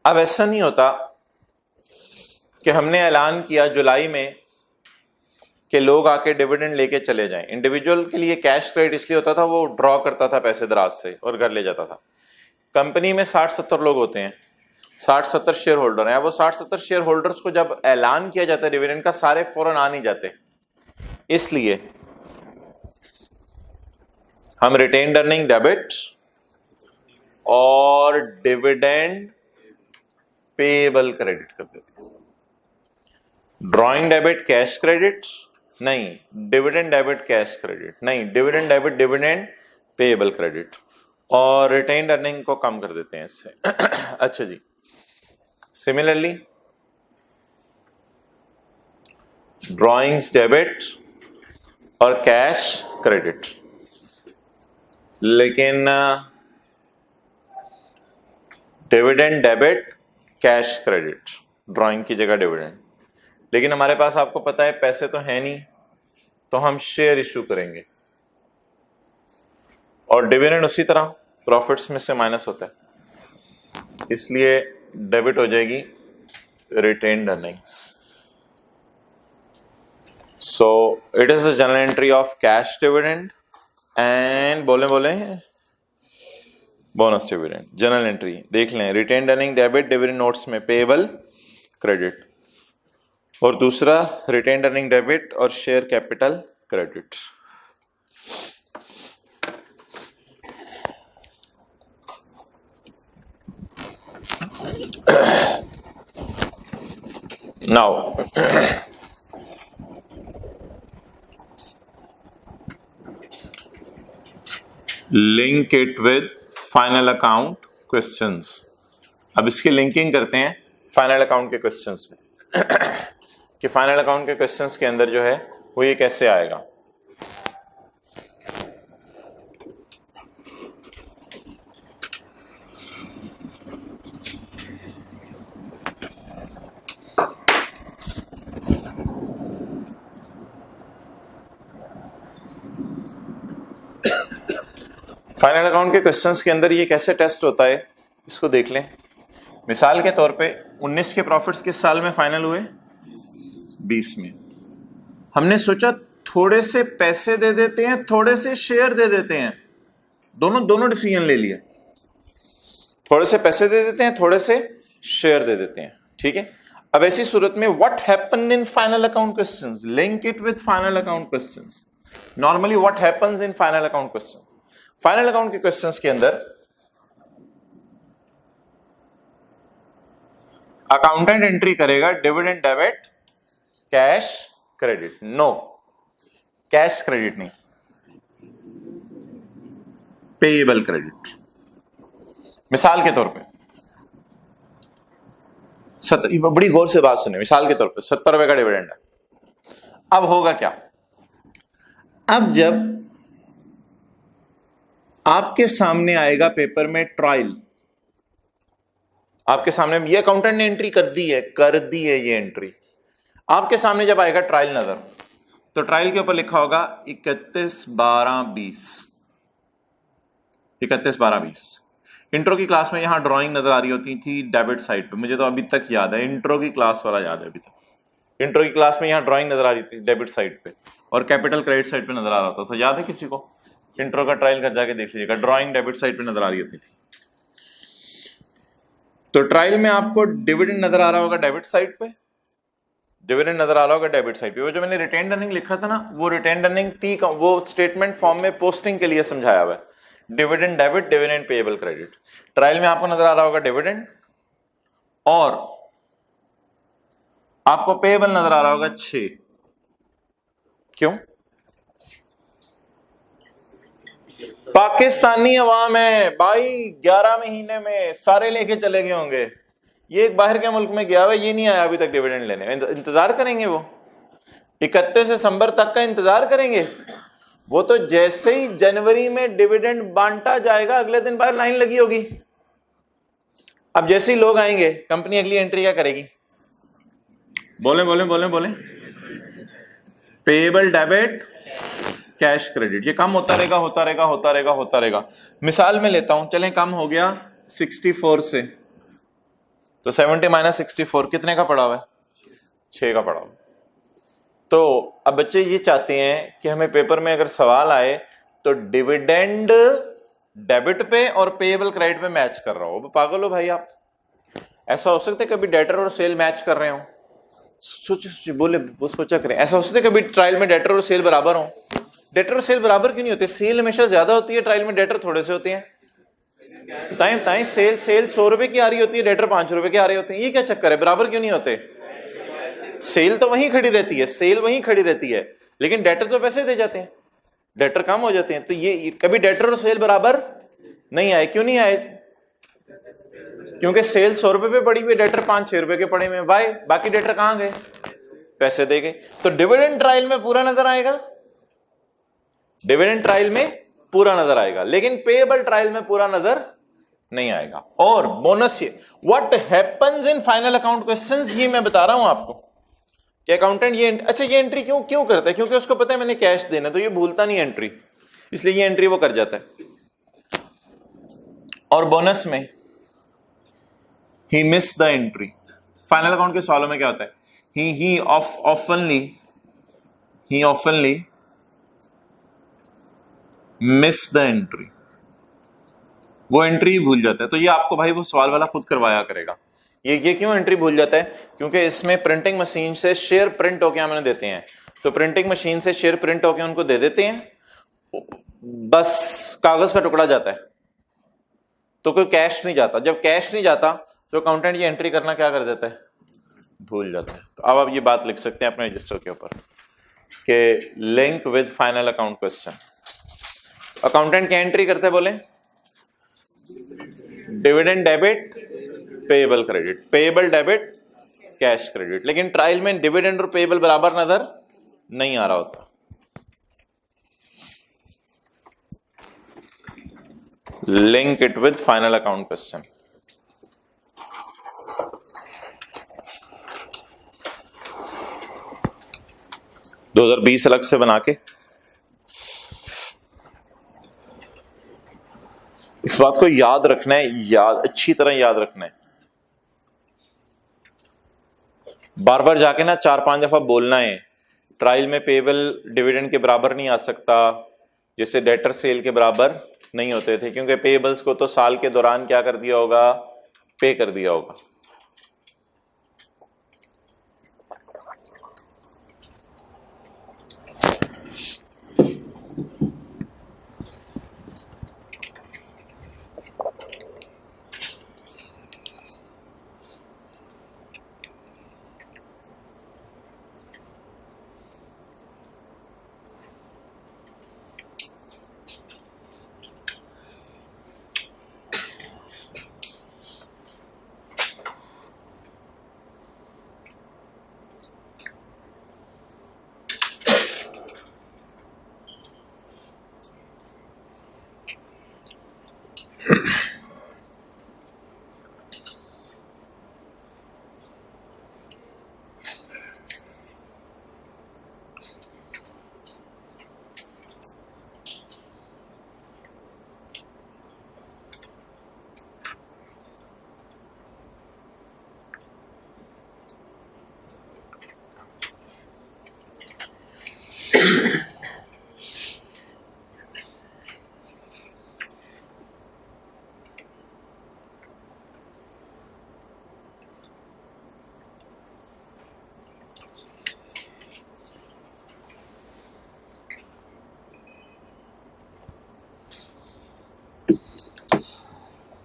अब ऐसा नहीं होता कि हमने ऐलान किया जुलाई में कि लोग आके डिविडेंड लेके चले जाएं। इंडिविजुअल के लिए कैश क्रेडिट इसलिए होता था, वो ड्रॉ करता था पैसे दराज से और घर ले जाता था। कंपनी में 60-70 लोग होते हैं, 60-70 शेयर होल्डर हैं। वो 60-70 शेयर होल्डर्स को जब ऐलान किया जाता है डिविडेंड का, सारे फौरन आ नहीं जाते। इसलिए हम रिटेन्ड अर्निंग डेबिट और डिविडेंड पेएबल क्रेडिट कर देते हैं। ड्रॉइंग डेबिट कैश क्रेडिट नहीं, डिविडेंड डेबिट कैश क्रेडिट नहीं, dividend debit dividend payable credit, और रिटेन्ड अर्निंग को कम कर देते हैं इससे। अच्छा जी, सिमिलरली ड्रॉइंग्स डेबिट और कैश क्रेडिट, लेकिन dividend debit cash credit, drawing की जगह डिविडेंड। लेकिन हमारे पास आपको पता है पैसे तो है नहीं, तो हम शेयर इशू करेंगे। और डिविडेंड उसी तरह प्रॉफिट्स में से माइनस होता है, इसलिए डेबिट हो जाएगी retained earnings. So it is the general entry of cash dividend and बोले बोनस डिविडेंड। जनरल एंट्री देख लें, retained earning debit dividend notes में पेएबल क्रेडिट, और दूसरा रिटेन्ड अर्निंग डेबिट और share capital credit. Now link it with final account questions. अब इसकी linking करते हैं फाइनल अकाउंट के क्वेश्चंस में कि फाइनल अकाउंट के क्वेश्चंस के अंदर जो है वो ये कैसे आएगा। फाइनल अकाउंट के क्वेश्चंस के अंदर ये कैसे टेस्ट होता है इसको देख लें। मिसाल के तौर पे 19 के प्रॉफिट्स किस साल में फाइनल हुए? 20 में। हमने सोचा थोड़े से पैसे दे देते हैं, थोड़े से शेयर दे देते हैं, दोनों डिसीजन ले लिए। थोड़े से पैसे दे देते हैं, थोड़े से शेयर दे देते हैं, ठीक है। अब ऐसी सूरत में what happen in final account questions, link it with final account questions. Normally what happens in final account question, final account के क्वेश्चंस के अंदर अकाउंटेंट एंट्री करेगा dividend debit cash credit. No, cash credit नहीं, payable credit. मिसाल के तौर पे बड़ी गौर से बात सुने, मिसाल के तौर पे 70 रुपए का डिविडेंड है। अब होगा क्या? अब जब आपके सामने आएगा पेपर में ट्रायल, आपके सामने ये अकाउंटेंट ने एंट्री कर दी है ये एंट्री, आपके सामने जब आएगा ट्रायल नजर, तो ट्रायल के ऊपर लिखा होगा 31/12/20। 31/12/20। इंट्रो की क्लास में यहां ड्राइंग नजर आ रही होती थी डेबिट साइड पे, मुझे तो अभी तक याद है, इंट्रो की क्लास वाला याद है अभी तक। इंट्रो की क्लास में यहां ड्राइंग नजर आ रही थी डेबिट साइड पे और कैपिटल क्रेडिट साइड पे नजर आ रहा था, याद है किसी को? इंट्रो का ट्रायल कर जाके देख लीजिएगा, ड्राइंग डेबिट साइड पे नजर आ रही होती थी। तो ट्रायल में आपको डिविडेंड नजर आ रहा होगा डेबिट साइड पे, डिविडेंड नजर आ रहा होगा डेबिट साइड पे। वो जो मैंने रिटेन अर्निंग लिखा था ना, वो रिटेन अर्निंग टी का वो स्टेटमेंट फॉर्म में पोस्टिंग के लिए समझाया हुआ है, dividend debit, dividend payable credit. Trial में आपको नजर आ रहा होगा डिविडेंड और आपको पेएबल नजर आ रहा होगा 6। क्यों? पाकिस्तानी अवाम है भाई, 11 महीने में सारे लेके चले गए होंगे। ये एक बाहर के मुल्क में गया हुआ, ये नहीं आया अभी तक डिविडेंड लेने। इंतजार करेंगे वो 31 दिसंबर तक का इंतजार करेंगे। वो तो जैसे ही जनवरी में डिविडेंड बांटा जाएगा अगले दिन बाहर लाइन लगी होगी। अब जैसे ही लोग आएंगे, कंपनी अगली एंट्री क्या करेगी? बोले बोले बोले बोले पेएबल डेबिट कैश क्रेडिट। ये कम होता रहेगा होता रहेगा होता रहेगा होता रहेगा। मिसाल में लेता हूं, चलें कम हो गया 64 से, तो 70 - 64 कितने का पड़ा हुआ है? 6 का पड़ा हुआ। तो अब बच्चे ये चाहते हैं कि हमें पेपर में अगर सवाल आए तो डिविडेंड डेबिट पे और पेएबल क्रेडिट पे मैच कर रहा हो। पागल हो भाई आप? ऐसा हो सकता है कभी डेटर और सेल मैच कर रहे हो? सोच बोले वो सोचा करें। ऐसा हो सकता है कभी ट्रायल में डेटर और सेल बराबर हो? डेटर और सेल बराबर क्यों नहीं होते? सेल हमेशा ज्यादा होती है, ट्रायल में डेटर थोड़े से होते हैं। ताई सेल 100 रुपए की आ रही होती है, डेटर 5 रुपए के आ रहे होते हैं। ये क्या चक्कर है? बराबर क्यों नहीं होते? सेल तो वहीं खड़ी रहती है, सेल वहीं खड़ी रहती है, लेकिन डेटर तो पैसे दे जाते हैं, डेटर कम हो जाते हैं। तो ये कभी डेटर और सेल बराबर नहीं आए। क्यों नहीं आए? क्योंकि सेल 100 रुपए पे पड़ी हुई, डेटर 5-6 रुपए के पड़े हुए। वाई बाकी डेटर कहां गए? पैसे दे गए। तो डिविडेंड ट्रायल में पूरा नजर आएगा, डिविडेंड ट्रायल में पूरा नजर आएगा, लेकिन पेएबल ट्रायल में पूरा नजर नहीं आएगा। और बोनस ये what happens in final account questions, ये मैं बता रहा हूं आपको कि अकाउंटेंट ये ये एंट्री क्यों करता है? क्योंकि उसको पता है मैंने कैश देना, तो ये भूलता नहीं एंट्री, इसलिए ये एंट्री वो कर जाता है। और बोनस में ही miss the entry. Final account के सवालों में क्या होता है? He oftenly miss the entry, वो एंट्री भूल जाता है। तो ये आपको भाई वो सवाल वाला खुद करवाया करेगा। ये क्यों एंट्री भूल जाता है? क्योंकि इसमें प्रिंटिंग मशीन से शेयर प्रिंट होके हमें देते हैं, तो प्रिंटिंग मशीन से शेयर प्रिंट होके उनको दे देते हैं, बस कागज का टुकड़ा जाता है, तो कोई कैश नहीं जाता। जब कैश नहीं जाता तो अकाउंटेंट ये एंट्री करना क्या कर देता है? भूल जाता है। तो अब आप ये बात लिख सकते हैं अपने रजिस्टर के ऊपर कि link with final account question. Accountant क्या एंट्री करते बोले? Dividend debit, payable credit, payable debit, cash credit. लेकिन ट्रायल में डिविडेंड और पेएबल बराबर नजर नहीं आ रहा होता। Link it with final account question. दो 2020 अलग से बना के इस बात को याद रखना है, अच्छी तरह याद रखना है। बार बार जाके ना 4-5 दफा बोलना है। ट्रायल में पेएबल डिविडेंड के बराबर नहीं आ सकता, जैसे डेटर सेल के बराबर नहीं होते थे, क्योंकि पेएबल्स को तो साल के दौरान क्या कर दिया होगा? पे कर दिया होगा।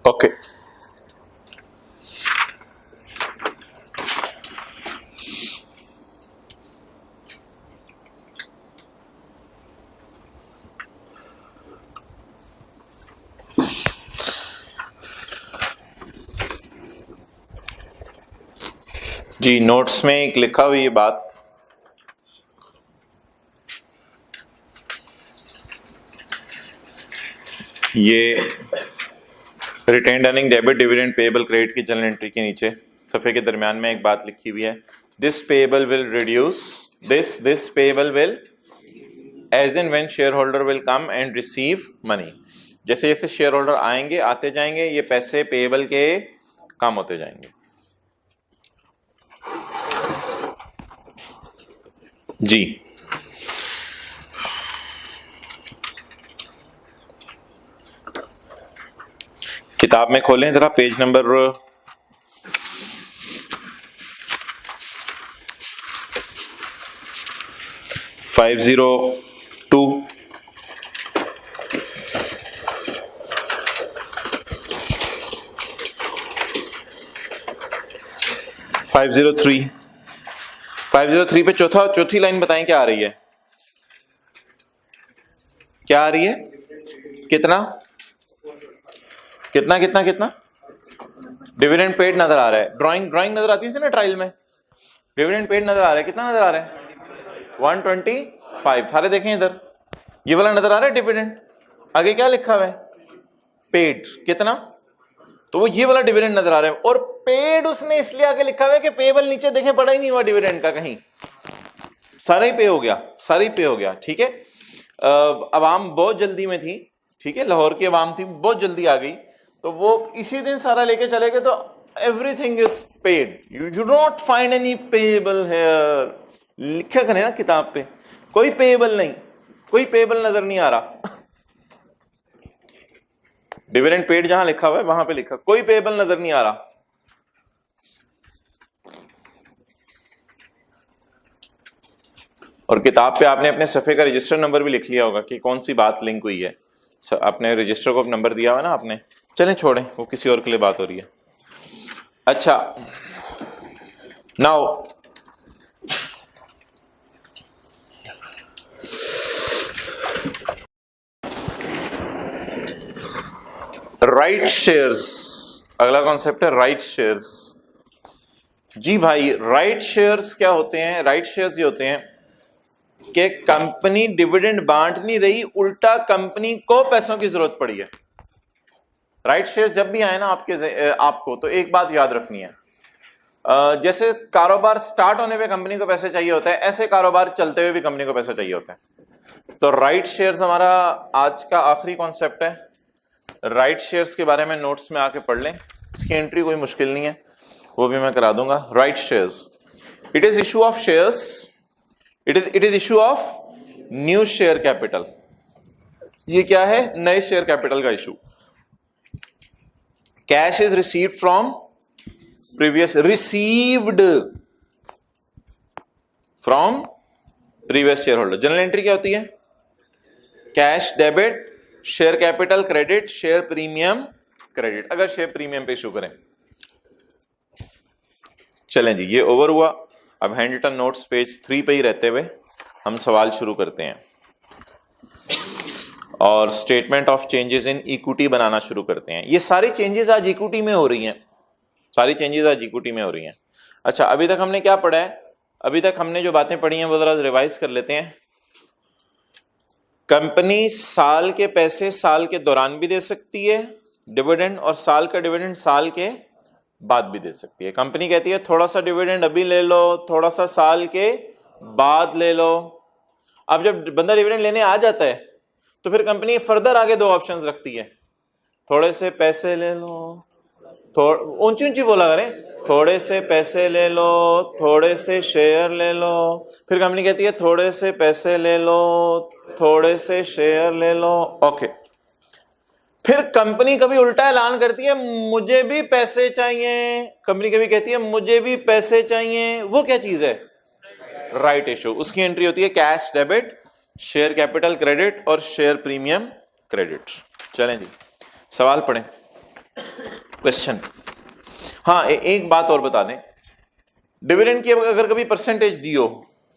ओके, जी नोट्स में एक लिखा हुई ये बात, ये retained earning debit dividend payable credit की जनरल एंट्री के नीचे सफे के दरमियान में एक बात लिखी हुई है, this payable will reduce, this payable will as in when share holder will come and receive money. जैसे जैसे शेयर होल्डर आएंगे आते जाएंगे, ये पैसे पेएबल के कम होते जाएंगे। जी किताब में खोलें जरा, पेज नंबर 502, 503, 503 पे चौथी लाइन बताएं क्या आ रही है? क्या आ रही है? कितना कितना कितना कितना डिविडेंड पेड नजर आ रहा है। ड्राइंग नजर आती थी ना ट्रायल में, डिविडेंड पेड नजर आ रहा है। कितना नजर आ रहा है? 125। सारे देखें इधर, ये वाला नजर आ रहा है डिविडेंड, आगे क्या लिखा हुआ है? पेड। कितना? तो वो ये वाला डिविडेंड नजर आ रहा है, और पेड उसने इसलिए आगे लिखा हुआ है कि पेबल नीचे देखें पड़ा ही नहीं हुआ डिविडेंड का कहीं, सारा ही पे हो गया, सारा ही पे हो गया। ठीक है, अवाम बहुत जल्दी में थी, ठीक है, लाहौर की अवाम थी, बहुत जल्दी आ गई, तो वो इसी दिन सारा लेके चले गए, तो everything is paid, you not find any payable here. लिखा करें ना किताब पे, कोई पेएबल नहीं, कोई पेएबल नजर नहीं आ रहा। डिविडेंड पेड जहां लिखा हुआ है वहां पे लिखा, कोई पेएबल नजर नहीं आ रहा। और किताब पे आपने अपने सफे का रजिस्टर नंबर भी लिख लिया होगा कि कौन सी बात लिंक हुई है। अपने रजिस्टर को नंबर दिया हुआ ना आपने। चलें छोड़ें, वो किसी और के लिए बात हो रही है। अच्छा, नाउ राइट शेयर्स, अगला कॉन्सेप्ट है राइट शेयर्स। जी भाई, राइट शेयर्स क्या होते हैं? राइट शेयर्स ये होते हैं कि कंपनी डिविडेंड बांट नहीं रही, उल्टा कंपनी को पैसों की जरूरत पड़ी है। राइट शेयर जब भी आए ना आपको तो एक बात याद रखनी है, जैसे कारोबार स्टार्ट होने पे कंपनी को पैसे चाहिए होता है, ऐसे कारोबार चलते हुए भी कंपनी को पैसा चाहिए होता है। तो राइट शेयर्स हमारा आज का आखिरी कॉन्सेप्ट है। राइट शेयर्स के बारे में नोट्स में आके पढ़ लें, इसकी एंट्री कोई मुश्किल नहीं है, वो भी मैं करा दूंगा। Right shares, it is issue of shares, it is issue of new share capital. ये क्या है? नए शेयर कैपिटल का issue. Cash is received from previous, received from previous share holder. General entry क्या होती है? Cash debit, share capital credit, share premium credit, अगर share premium पे इशू करें। चलें जी, ये ओवर हुआ। अब हैंड रिटन नोट्स पेज 3 पे ही रहते हुए हम सवाल शुरू करते हैं और statement of changes in equity बनाना शुरू करते हैं। ये सारी चेंजेस आज इक्विटी में हो रही हैं, सारी चेंजेस आज इक्विटी में हो रही हैं। अच्छा, अभी तक हमने क्या पढ़ा है? अभी तक हमने जो बातें पढ़ी हैं वो जरा रिवाइज कर लेते हैं। कंपनी साल के पैसे साल के दौरान भी दे सकती है डिविडेंड, और साल का डिविडेंड साल के बाद भी दे सकती है। कंपनी कहती है थोड़ा सा डिविडेंड अभी ले लो, थोड़ा सा साल के बाद ले लो। अब जब बंदा डिविडेंड लेने आ जाता है तो फिर कंपनी फर्दर आगे 2 ऑप्शंस रखती है, थोड़े से पैसे ले लो, ऊंची ऊंची बोला करें, थोड़े से पैसे ले लो, थोड़े से शेयर ले लो। फिर कंपनी कहती है थोड़े से पैसे ले लो, थोड़े से शेयर ले लो। ओके, फिर कंपनी कभी उल्टा ऐलान करती है मुझे भी पैसे चाहिए। कंपनी कभी कहती है मुझे भी पैसे चाहिए। वो क्या चीज है? Right issue. उसकी एंट्री होती है cash debit, share capital credit और शेयर प्रीमियम क्रेडिट। चलें जी, सवाल पढ़ें। क्वेश्चन, हाँ एक बात और बता दें, डिविडेंड की अगर कभी परसेंटेज दी हो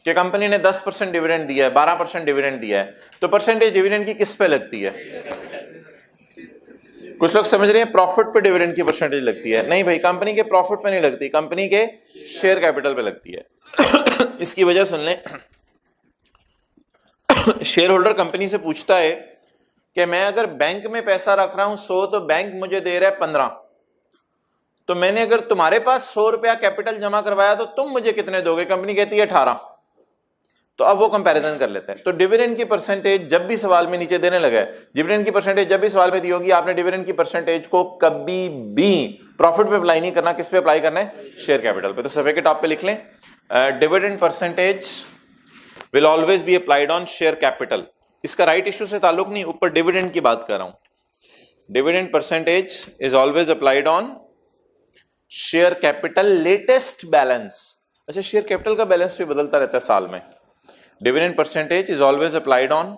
कि कंपनी ने 10% डिविडेंड दिया है, 12% डिविडेंड दिया है, तो परसेंटेज डिविडेंड की किस पे लगती है? कुछ लोग समझ रहे हैं प्रॉफिट पे डिविडेंड की परसेंटेज लगती है। नहीं भाई, कंपनी के प्रॉफिट पे नहीं लगती, कंपनी के शेयर कैपिटल पे लगती है। इसकी वजह सुन लें, शेयर होल्डर कंपनी से पूछता है कि मैं अगर बैंक में पैसा रख रहा हूं 100, तो बैंक मुझे दे रहा है 15, तो मैंने अगर तुम्हारे पास 100 रुपया कैपिटल जमा करवाया तो तुम मुझे कितने दोगे? कंपनी कहती है 18। तो अब वो कंपैरिजन कर लेते हैं। तो डिविडेंड की परसेंटेज जब भी सवाल में नीचे देने लगा है, डिविडेंड की परसेंटेज जब भी सवाल में दी होगी, आपने डिविडेंड की परसेंटेज को कभी भी प्रॉफिट पे अप्लाई नहीं करना। किस पे अप्लाई करना है? शेयर कैपिटल पे। तो सफे के टॉप पे लिख लें, dividend percentage will always be applied on share capital. इसका राइट इशू से ताल्लुक नहीं, ऊपर डिविडेंड की बात कर रहा हूं। Dividend percentage is always applied on share capital latest balance. अच्छा, शेयर कैपिटल का बैलेंस भी बदलता रहता है साल में। Dividend percentage is always applied on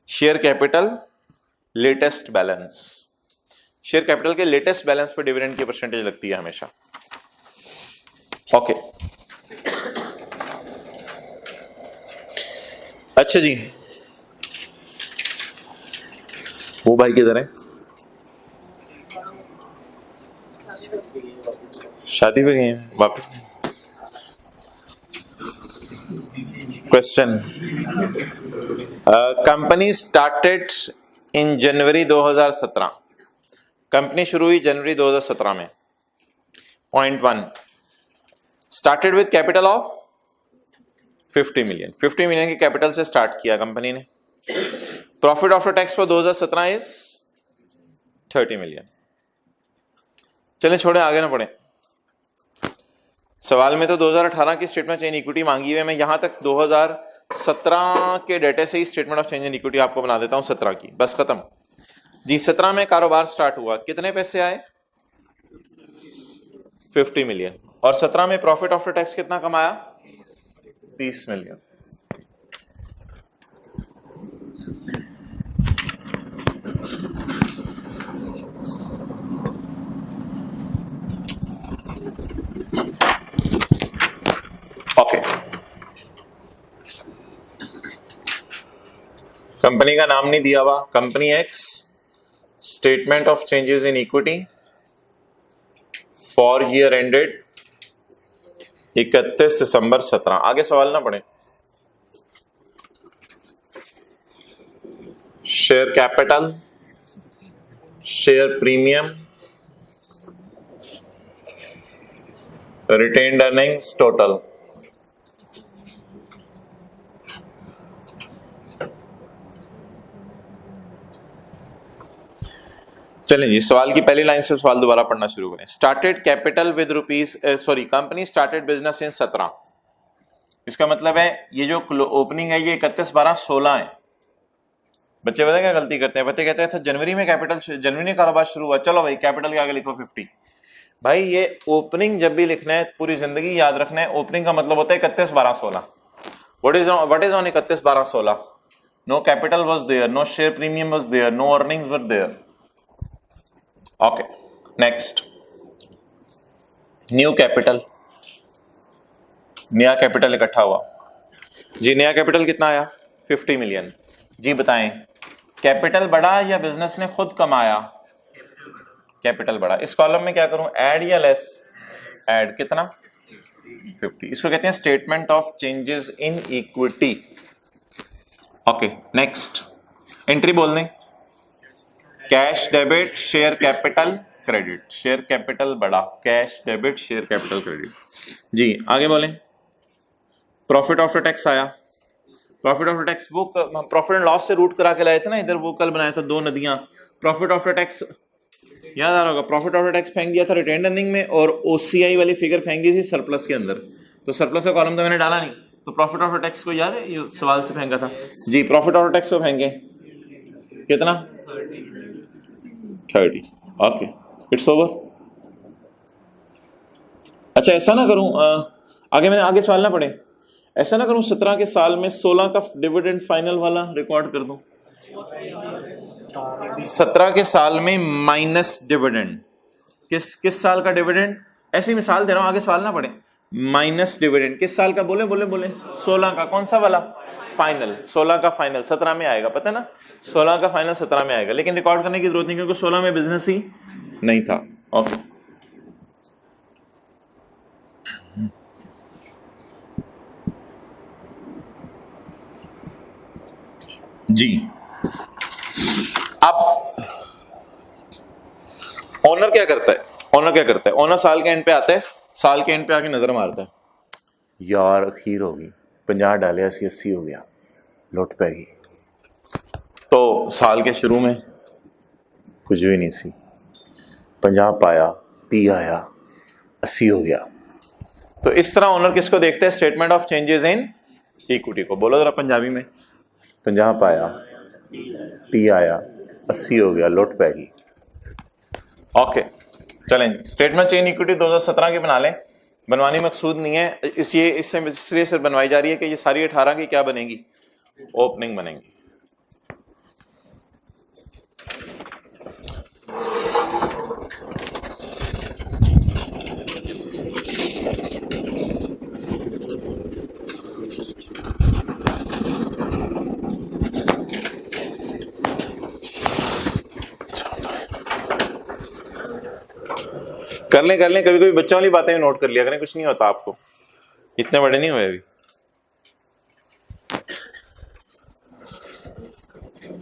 share capital latest balance. Share capital के लेटेस्ट बैलेंस पे डिविडेंड की परसेंटेज लगती है हमेशा। ओके, अच्छा जी, वो भाई किधर है? शादी पे गए हैं वापस। Question, company started in January 2017। Company शुरू हुई जनवरी 2017 में। Point 1, started with capital of 50 million. 50 million के कैपिटल से स्टार्ट किया कंपनी ने। Profit after tax for 2017 is 30 million. चलें छोड़े, आगे ना पढ़े। सवाल में तो 2018 की स्टेटमेंट चेंज इक्विटी मांगी हुई है। मैं यहां तक 2017 के डेटे से ही statement of change in equity आपको बना देता हूं 17 की, बस खत्म जी। 17 में कारोबार स्टार्ट हुआ, कितने पैसे आए? 50 मिलियन। और 17 में प्रॉफिट आफ्टर टैक्स कितना कमाया? 30 मिलियन। ओके, कंपनी का नाम नहीं दिया हुआ, company x statement of changes in equity for year ended 31 दिसंबर 17। आगे सवाल ना पढ़े। Share capital, share premium, retained earnings total. चलें जी, सवाल की पहली लाइन से सवाल दोबारा पढ़ना शुरू करें। Started capital with rupees company started business in 17। इसका मतलब है ये जो ओपनिंग है ये 31/12/16 है। बच्चे पता क्या गलती करते हैं, बच्चे कहते हैं था जनवरी में जनवरी में कारोबार शुरू हुआ, चलो भाई कैपिटल के आगे लिखो 50। भाई ये ओपनिंग जब भी लिखना है पूरी जिंदगी याद रखना है, ओपनिंग का मतलब होता है 31/12/16। What is on 31/12/16? No capital was there, no share premium was there, no earnings were there. Okay, next new capital, नया कैपिटल इकट्ठा हुआ जी। नया कैपिटल कितना आया? 50 मिलियन। जी बताएं, कैपिटल बढ़ा या बिजनेस ने खुद कमाया? कैपिटल बढ़ा। इस कॉलम में क्या करूं, ऐड या लेस? ऐड। कितना? 50। इसको कहते हैं statement of changes in equity. Okay, next entry बोल दें। Cash debit, share capital credit. Share capital बढ़ा, cash debit, share capital credit. जी आगे बोलें। प्रॉफिट आफ्टर टैक्स आया। प्रॉफिट आफ्टर टैक्स वो प्रॉफिट एंड लॉस से रूट करा के लाए थे ना इधर, वो कल बनाया था 2 नदियां। प्रॉफिट आफ्टर टैक्स याद आ रहा होगा। प्रॉफिट आफ्टर टैक्स फेंक दिया था रिटेन्ड अर्निंग में और ओसीआई वाली फिगर फेंक दी थी सरप्लस के अंदर। तो सरप्लस का कॉलम तो मैंने डाला नहीं, तो प्रॉफिट आफ्टर टैक्स को याद है, ये सवाल से फेंका था जी। प्रॉफिट आफ्टर टैक्स को फेंके कितना? 30। Okay, it's over. अच्छा ऐसा ना करूं, आगे सवाल ना पढ़े। ऐसा ना करूं 17 के साल में 16 का डिविडेंड फाइनल वाला रिकॉर्ड कर दूं। 17 के साल में माइनस डिविडेंड। किस साल का डिविडेंड? ऐसी मिसाल दे रहा हूं, आगे सवाल ना पढ़े। माइनस डिविडेंड किस साल का? बोले 16 का। कौन सा वाला? फाइनल। 16 का फाइनल 17 में आएगा, पता है ना? 16 का फाइनल 17 में आएगा, लेकिन रिकॉर्ड करने की जरूरत नहीं क्योंकि 16 में बिजनेस ही नहीं था। ओके जी। अब ओनर क्या करता है? ओनर साल के एंड पे आता है, साल के एंड पे आके नजर मारता है, यार अखीर होगी 50 डाले 80 हो गया, लुट पैगी। तो साल के शुरू में कुछ भी नहीं सी, 50 पाया, 30 आया, 80 हो गया। तो इस तरह ओनर किसको देखते हैं? Statement of changes in equity को। बोलो जरा पंजाबी में। 50 पाया, 30 आया, 80 हो गया, लुट पैगी। ओके चलें, स्टेटमेंट चेंज इक्विटी 2017 की बना लें। बनवानी मकसूद नहीं है, इसलिए सिर्फ बनवाई जा रही है कि ये सारी 18 की क्या बनेगी? ओपनिंग बनेगी। कर लें कभी कभी बच्चों वाली बातें भी नोट कर लिया करें, कुछ नहीं होता आपको, इतने बड़े नहीं हुए अभी।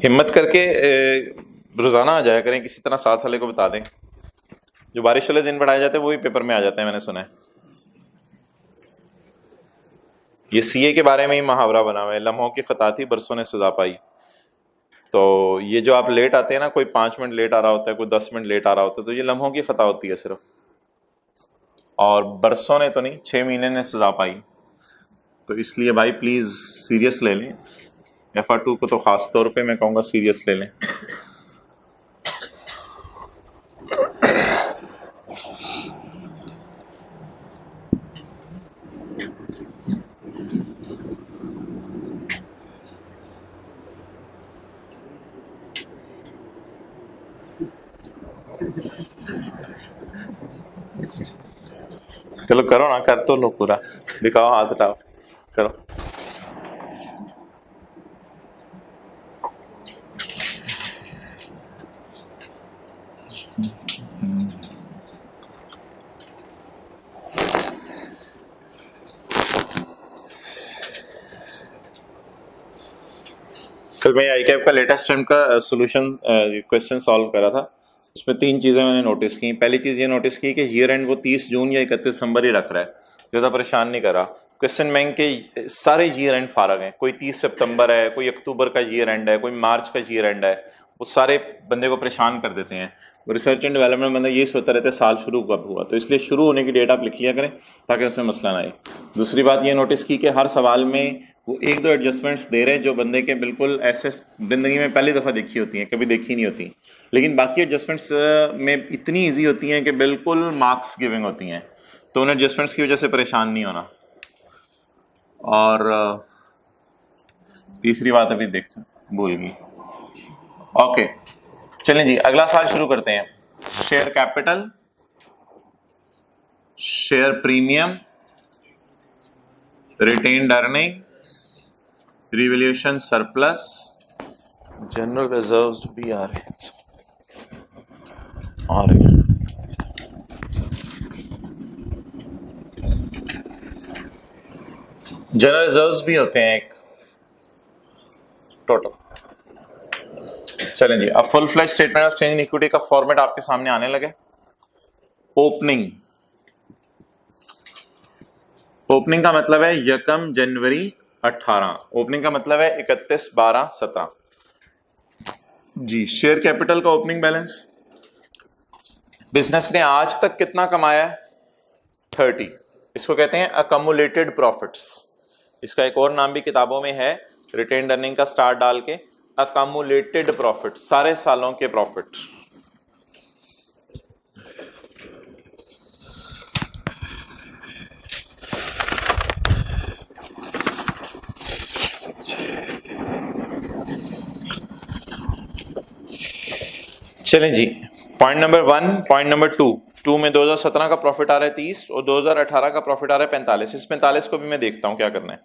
हिम्मत करके रोजाना आ जाया करें, किसी तरह साथ वाले को बता दें। जो बारिश वाले दिन पढ़ाए जाते हैं वो भी पेपर में आ जाते हैं, मैंने सुना है। ये सीए के बारे में ही मुहावरा बना हुआ है, लम्हों की खता थी बरसों ने सजा पाई। तो ये जो आप लेट आते हैं ना, कोई 5 मिनट लेट आ रहा होता है, कोई 10 मिनट लेट आ रहा होता है, तो ये लम्हों की खता होती है सिर्फ, और बरसों ने तो नहीं, 6 महीने ने सजा पाई। तो इसलिए भाई प्लीज सीरियस ले लें, FR2 को तो खास तौर पे मैं कहूँगा सीरियस ले लें। चलो करो ना, कर तो लो पूरा, दिखाओ, हाथ उठाओ, करो। कल मैं आई कैप का लेटेस्ट टाइम का सॉल्यूशन क्वेश्चन सॉल्व करा था, उसमें 3 चीज़ें मैंने नोटिस की। पहली चीज़ ये नोटिस की कि ईयर एंड वो 30 जून या 31 दिसंबर ही रख रहा है, ज़्यादा परेशान नहीं कर रहा। क्वेश्चन बैंक के सारे ईयर एंड फारग हैं, कोई 30 सितंबर है, कोई अक्टूबर का ईयर एंड है, कोई मार्च का ईयर एंड है, वो सारे बंदे को परेशान कर देते हैं। रिसर्च एंड डेवलपमेंट बंदा ये सोचता रहता है साल शुरू कब हुआ, तो इसलिए शुरू होने की डेट आप लिख लिया करें ताकि उसमें मसला ना आए। दूसरी बात ये नोटिस की कि हर सवाल में वो 1-2 एडजस्टमेंट्स दे रहे हैं जो बंदे के बिल्कुल ऐसे ज़िंदगी में पहली दफ़ा देखी होती हैं, कभी देखी नहीं होती, लेकिन बाकी एडजस्टमेंट्स में इतनी ईजी होती हैं कि बिल्कुल मार्क्स गिविंग होती हैं, तो उन एडजस्टमेंट्स की वजह से परेशान नहीं होना। और तीसरी बात अभी देख भूल गई। ओके चलें जी, अगला सवाल शुरू करते हैं। Share capital, share premium, retained earning, revaluation surplus, general reserves भी आ रहे हैं। जनरल रिजर्व्स भी होते हैं एक टोटल। चलें जी, अब full flash statement of change in equity का फॉर्मेट आपके सामने आने लगे। ओपनिंग का मतलब है 1 जनवरी 18। ओपनिंग का मतलब है 31/12/17 जी। शेयर कैपिटल का ओपनिंग बैलेंस, बिजनेस ने आज तक कितना कमाया है 30, इसको कहते हैं अकमुलेटेड प्रॉफिट्स। इसका एक और नाम भी किताबों में है, रिटेन्ड अर्निंग का स्टार डाल के अकमुलेटेड प्रॉफिट, सारे सालों के प्रॉफिट। चलें जी, पॉइंट नंबर 1, पॉइंट नंबर 2 में 2017 का प्रॉफिट आ रहा है 30 और 2018 का प्रॉफिट आ रहा है 45। इस 45 को भी मैं देखता हूं क्या करना है।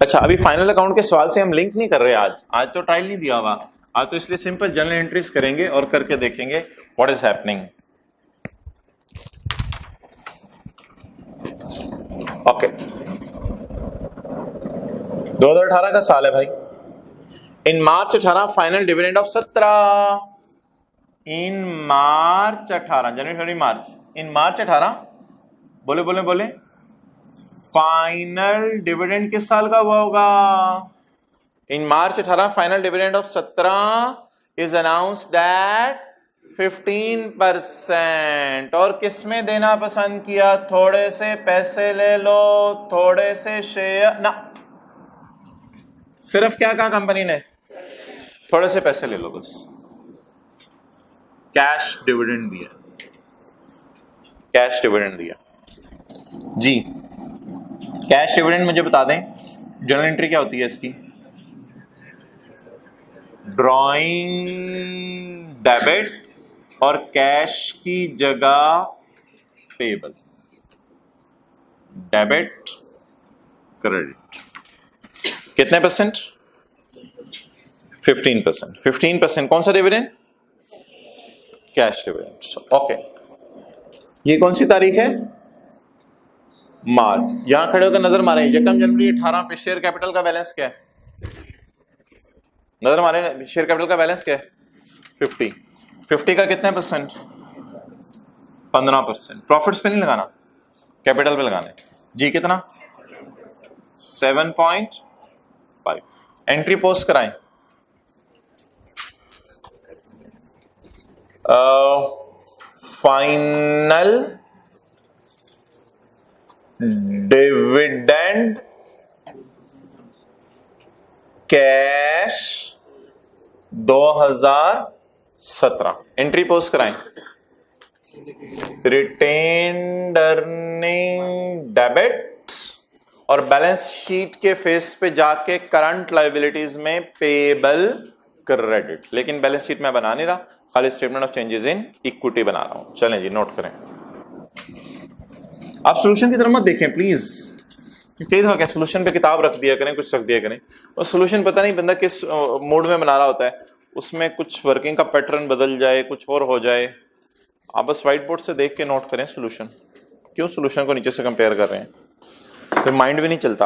अच्छा, अभी फाइनल अकाउंट के सवाल से हम लिंक नहीं कर रहे आज तो ट्रायल नहीं दिया हुआ, आज तो इसलिए सिंपल जनरल एंट्रीज करेंगे और करके देखेंगे व्हाट इज हैपनिंग। ओके, 2018 का साल है भाई। इन मार्च 18 फाइनल डिविडेंड ऑफ 17। इन मार्च 18, जनवरी फरवरी मार्च, इन मार्च 18 बोले फाइनल डिविडेंड किस साल का हुआ होगा? इन मार्च 18 final dividend of 17 is announced that 15%। और किसमें देना पसंद किया? थोड़े से पैसे ले लो, थोड़े से शेयर ना, सिर्फ क्या कहा कंपनी ने? थोड़े से पैसे ले लो बस। कैश डिविडेंड दिया, कैश डिविडेंड दिया जी। कैश डिविडेंड मुझे बता दें जनरल एंट्री क्या होती है इसकी? ड्रॉइंग डेबिट और कैश की जगह पेबल, डेबिट क्रेडिट। कितने परसेंट? 15%। 15% कौन सा डिविडेंड? Cash dividend. ओके, ये कौन सी तारीख है? मार्च। यहां खड़े होकर नजर मारे 1 जनवरी 18 पे शेयर कैपिटल का बैलेंस क्या है? नजर मारे, शेयर कैपिटल का बैलेंस क्या है? 50 का कितने परसेंट? 15%। प्रॉफिट्स पे नहीं लगाना, कैपिटल पे लगाना जी। कितना? 7.5। एंट्री पोस्ट कराएं। Final dividend cash 2017, entry post कराएं। रिटेन्ड अर्निंग डेबिट और बैलेंस शीट के फेस पे जाके करंट लायबिलिटीज में पेबल क्रेडिट। लेकिन बैलेंस शीट मैं बना नहीं रहा, खाली statement of changes in equity बना रहा हूं। चलें जी, नोट करें। आप सोल्यूशन की तरफ मत देखें प्लीज, कई दफा क्या सोल्यूशन पे किताब रख दिया करें, कुछ रख दिया करें, और सोल्यूशन पता नहीं बंदा किस मूड में बना रहा होता है, उसमें कुछ वर्किंग का पैटर्न बदल जाए, कुछ और हो जाए। आप बस व्हाइट बोर्ड से देख के नोट करें सोल्यूशन। क्यों सोल्यूशन को नीचे से कंपेयर कर रहे हैं, फिर माइंड भी नहीं चलता।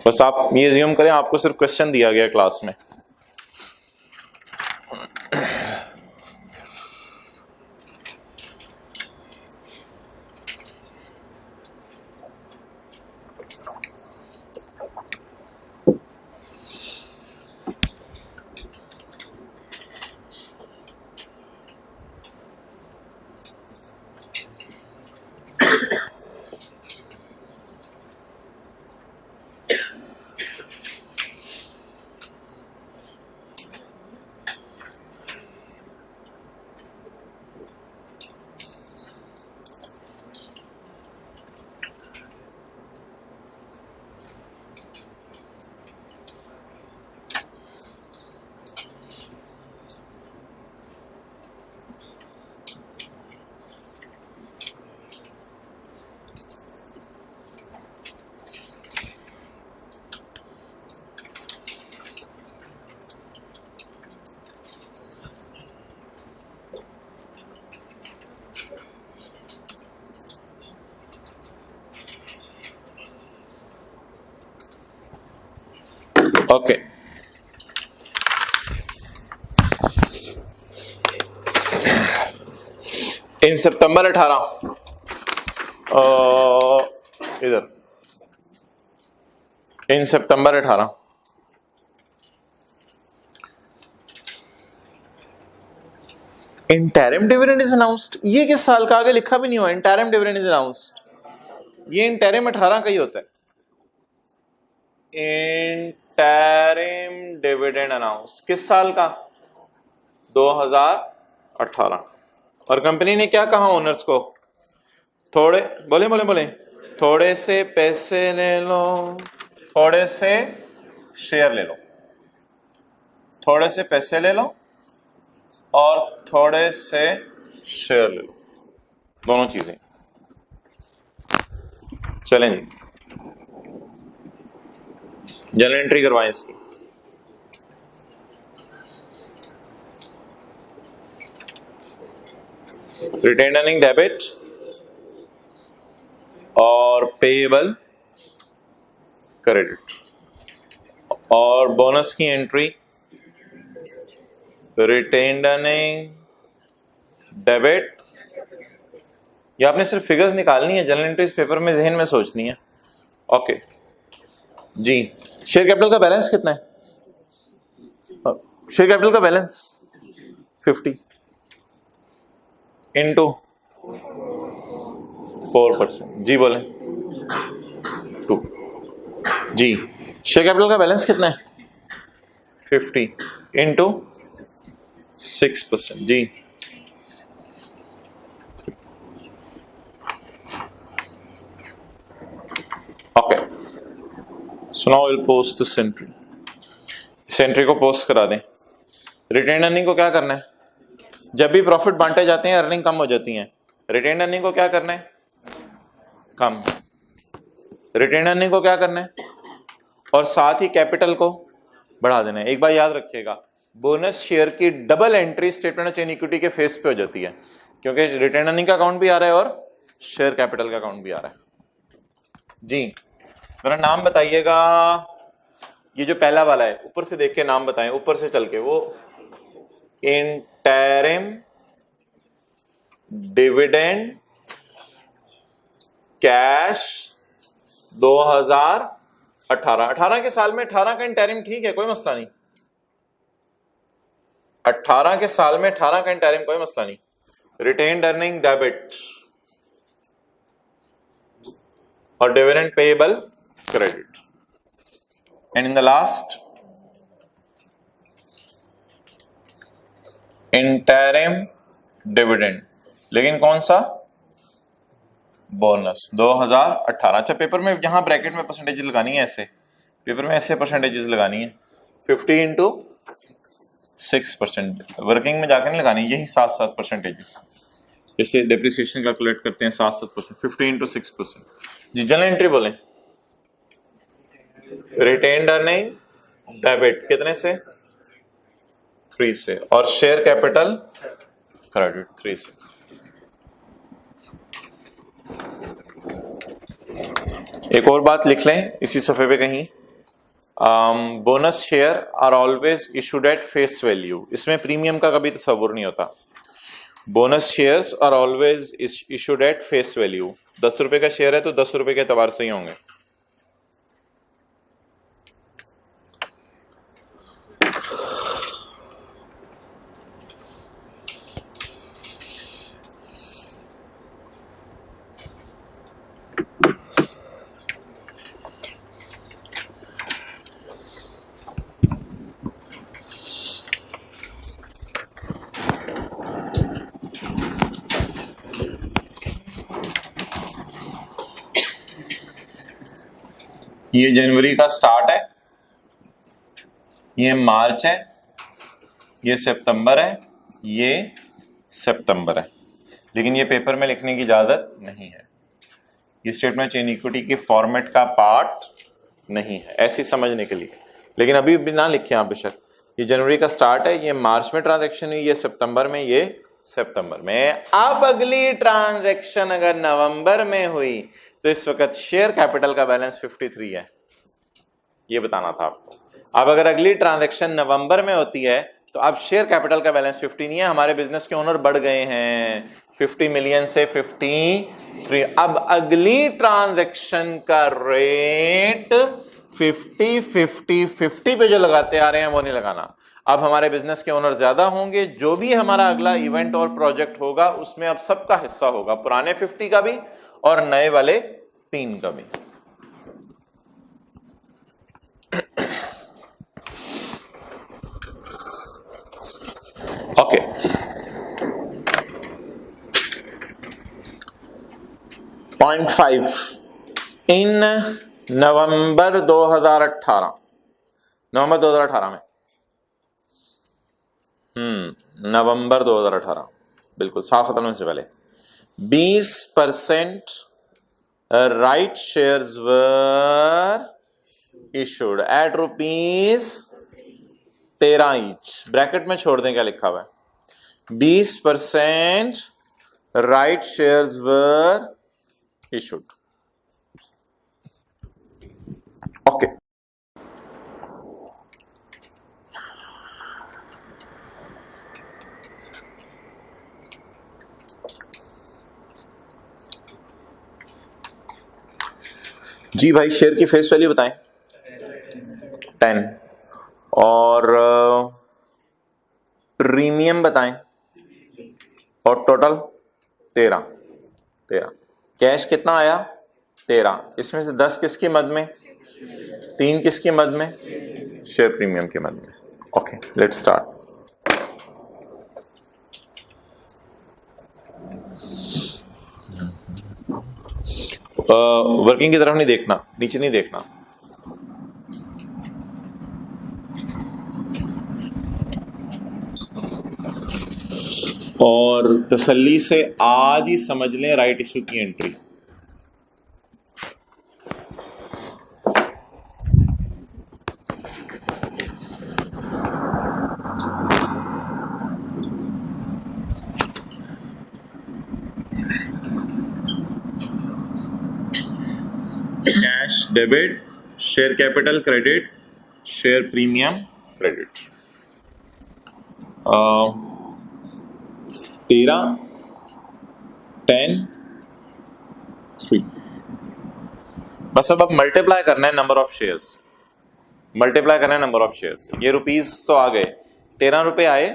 बस आप ये अज्यूम करें आपको सिर्फ क्वेश्चन दिया गया क्लास में, ओके। इन सितंबर 18 इधर इन सितंबर 18 इंटरिम डिविडेंड इज अनाउंस्ड। ये किस साल का, आगे लिखा भी नहीं हुआ इंटरिम डिविडेंड इज अनाउंस्ड। ये इंटरिम 18 का ही होता है, इंटरिम डिविडेंड अनाउंस किस साल का, 2018। और कंपनी ने क्या कहा ओनर्स को, थोड़े बोले बोले बोले थोड़े से पैसे ले लो, थोड़े से शेयर ले लो, थोड़े से पैसे ले लो और थोड़े से शेयर ले लो, दोनों चीजें। चलें जी, जर्नल एंट्री करवाएं इसकी। रिटेन अर्निंग डेबिट और पेएबल क्रेडिट, और बोनस की एंट्री रिटेन अर्निंग डेबिट। ये आपने सिर्फ फिगर्स निकालनी है, जनरल एंट्रीज पेपर में जहन में सोचनी है। ओके जी, शेयर कैपिटल का बैलेंस कितना है, शेयर कैपिटल का बैलेंस 50 इंटू 4%। जी बोले 2। जी, शेयर कैपिटल का बैलेंस कितना है, 50 इंटू 6%। जी okay, so now will post this entry. इस एंट्री को पोस्ट करा दें। रिटेन अर्निंग को क्या करना है, जब भी प्रॉफिट बांटे जाते हैं अर्निंग कम हो जाती है, रिटेन अर्निंग को क्या करना है, कम। रिटेन अर्निंग को क्या करना है, और साथ ही कैपिटल को बढ़ा देना है। एक बार याद रखिएगा, बोनस शेयर की double entry statement of chain equity के फेस पे हो जाती है, क्योंकि रिटेन अर्निंग का अकाउंट भी आ रहा है और शेयर कैपिटल का अकाउंट भी आ रहा है। जी मेरा नाम बताइएगा, ये जो पहला वाला है ऊपर से देख के नाम बताएं, ऊपर से चल के, वो इंटरिम डिविडेंड कैश 2018। 18 के साल में 18 का इंटरिम ठीक है, कोई मसला नहीं। 18 के साल में 18 का इंटरिम कोई मसला नहीं। रिटेन्ड अर्निंग डेबिट और dividend payable credit, and in the last interim dividend, लेकिन कौन सा, बोनस 2018। अच्छा, पेपर में यहां ब्रैकेट में परसेंटेज लगानी है, ऐसे पेपर में ऐसे परसेंटेजेस लगानी है, 50 इंटू 6%। वर्किंग में जाकर नहीं लगानी, यही 7 परसेंटेजेस, जैसे डेप्रिसिएशन कैलकुलेट करते हैं 7%, 50 इंटू 6%। जी जनरल एंट्री बोले, रिटेन्ड अर्निंग डेबिट कितने से, 3 से, और शेयर कैपिटल क्रेडिट 3 से। एक और बात लिख लें इसी सफे पे कहीं, bonus share are always issued at face value. इसमें प्रीमियम का कभी तस्वुर नहीं होता। Bonus shares are always issued at face value. 10 रुपए का शेयर है तो 10 रुपए के एतबार से ही होंगे। ये जनवरी का स्टार्ट है, ये मार्च है, ये सितंबर है, ये सितंबर है, लेकिन ये पेपर में लिखने की इजाजत नहीं है। ये स्टेटमेंट चेन इक्विटी के फॉर्मेट का पार्ट नहीं है, ऐसी समझने के लिए। लेकिन अभी भी ना लिखे आप बेशक। ये जनवरी का स्टार्ट है, ये मार्च में ट्रांजैक्शन हुई, ये सितंबर में, ये सितंबर में। अब अगली ट्रांजैक्शन अगर नवंबर में हुई तो इस वक्त शेयर कैपिटल का बैलेंस 53 है, ये बताना था आपको। अब अगर अगली ट्रांजैक्शन नवंबर में होती है तो अब शेयर कैपिटल का बैलेंस 50 नहीं है, हमारे बिजनेस के ओनर बढ़ गए हैं 50 मिलियन से 53। अब अगली ट्रांजैक्शन का रेट 50 पे जो लगाते आ रहे हैं वो नहीं लगाना। अब हमारे बिजनेस के ओनर ज्यादा होंगे, जो भी हमारा अगला इवेंट और प्रोजेक्ट होगा उसमें अब सबका हिस्सा होगा, पुराने 50 का भी और नए वाले 3 का भी। ओके, पॉइंट 5 इन नवंबर 2018 में नवंबर 2018 बिल्कुल साल खत्म होने से पहले 20% right shares were issued at ₹13 each. Bracket में छोड़ दें क्या लिखा हुआ है, 20% right shares were issued. Okay, जी भाई शेयर की फेस वैल्यू बताएं 10 और प्रीमियम बताएं और टोटल 13। कैश कितना आया 13, इसमें से 10 किसकी मद में, 3 किसकी मद में, शेयर प्रीमियम के मद में। Okay let's start. वर्किंग की तरफ नहीं देखना, नीचे नहीं देखना। और तसल्ली से आज ही समझ लें राइट इशू की entry. Cash debit, share capital credit, share premium credit. 13, 10, 3। बस अब मल्टीप्लाई करना है नंबर ऑफ शेयर्स, मल्टीप्लाई करना है नंबर ऑफ शेयर्स। ये रुपीस तो आ गए, 13 रुपए आए,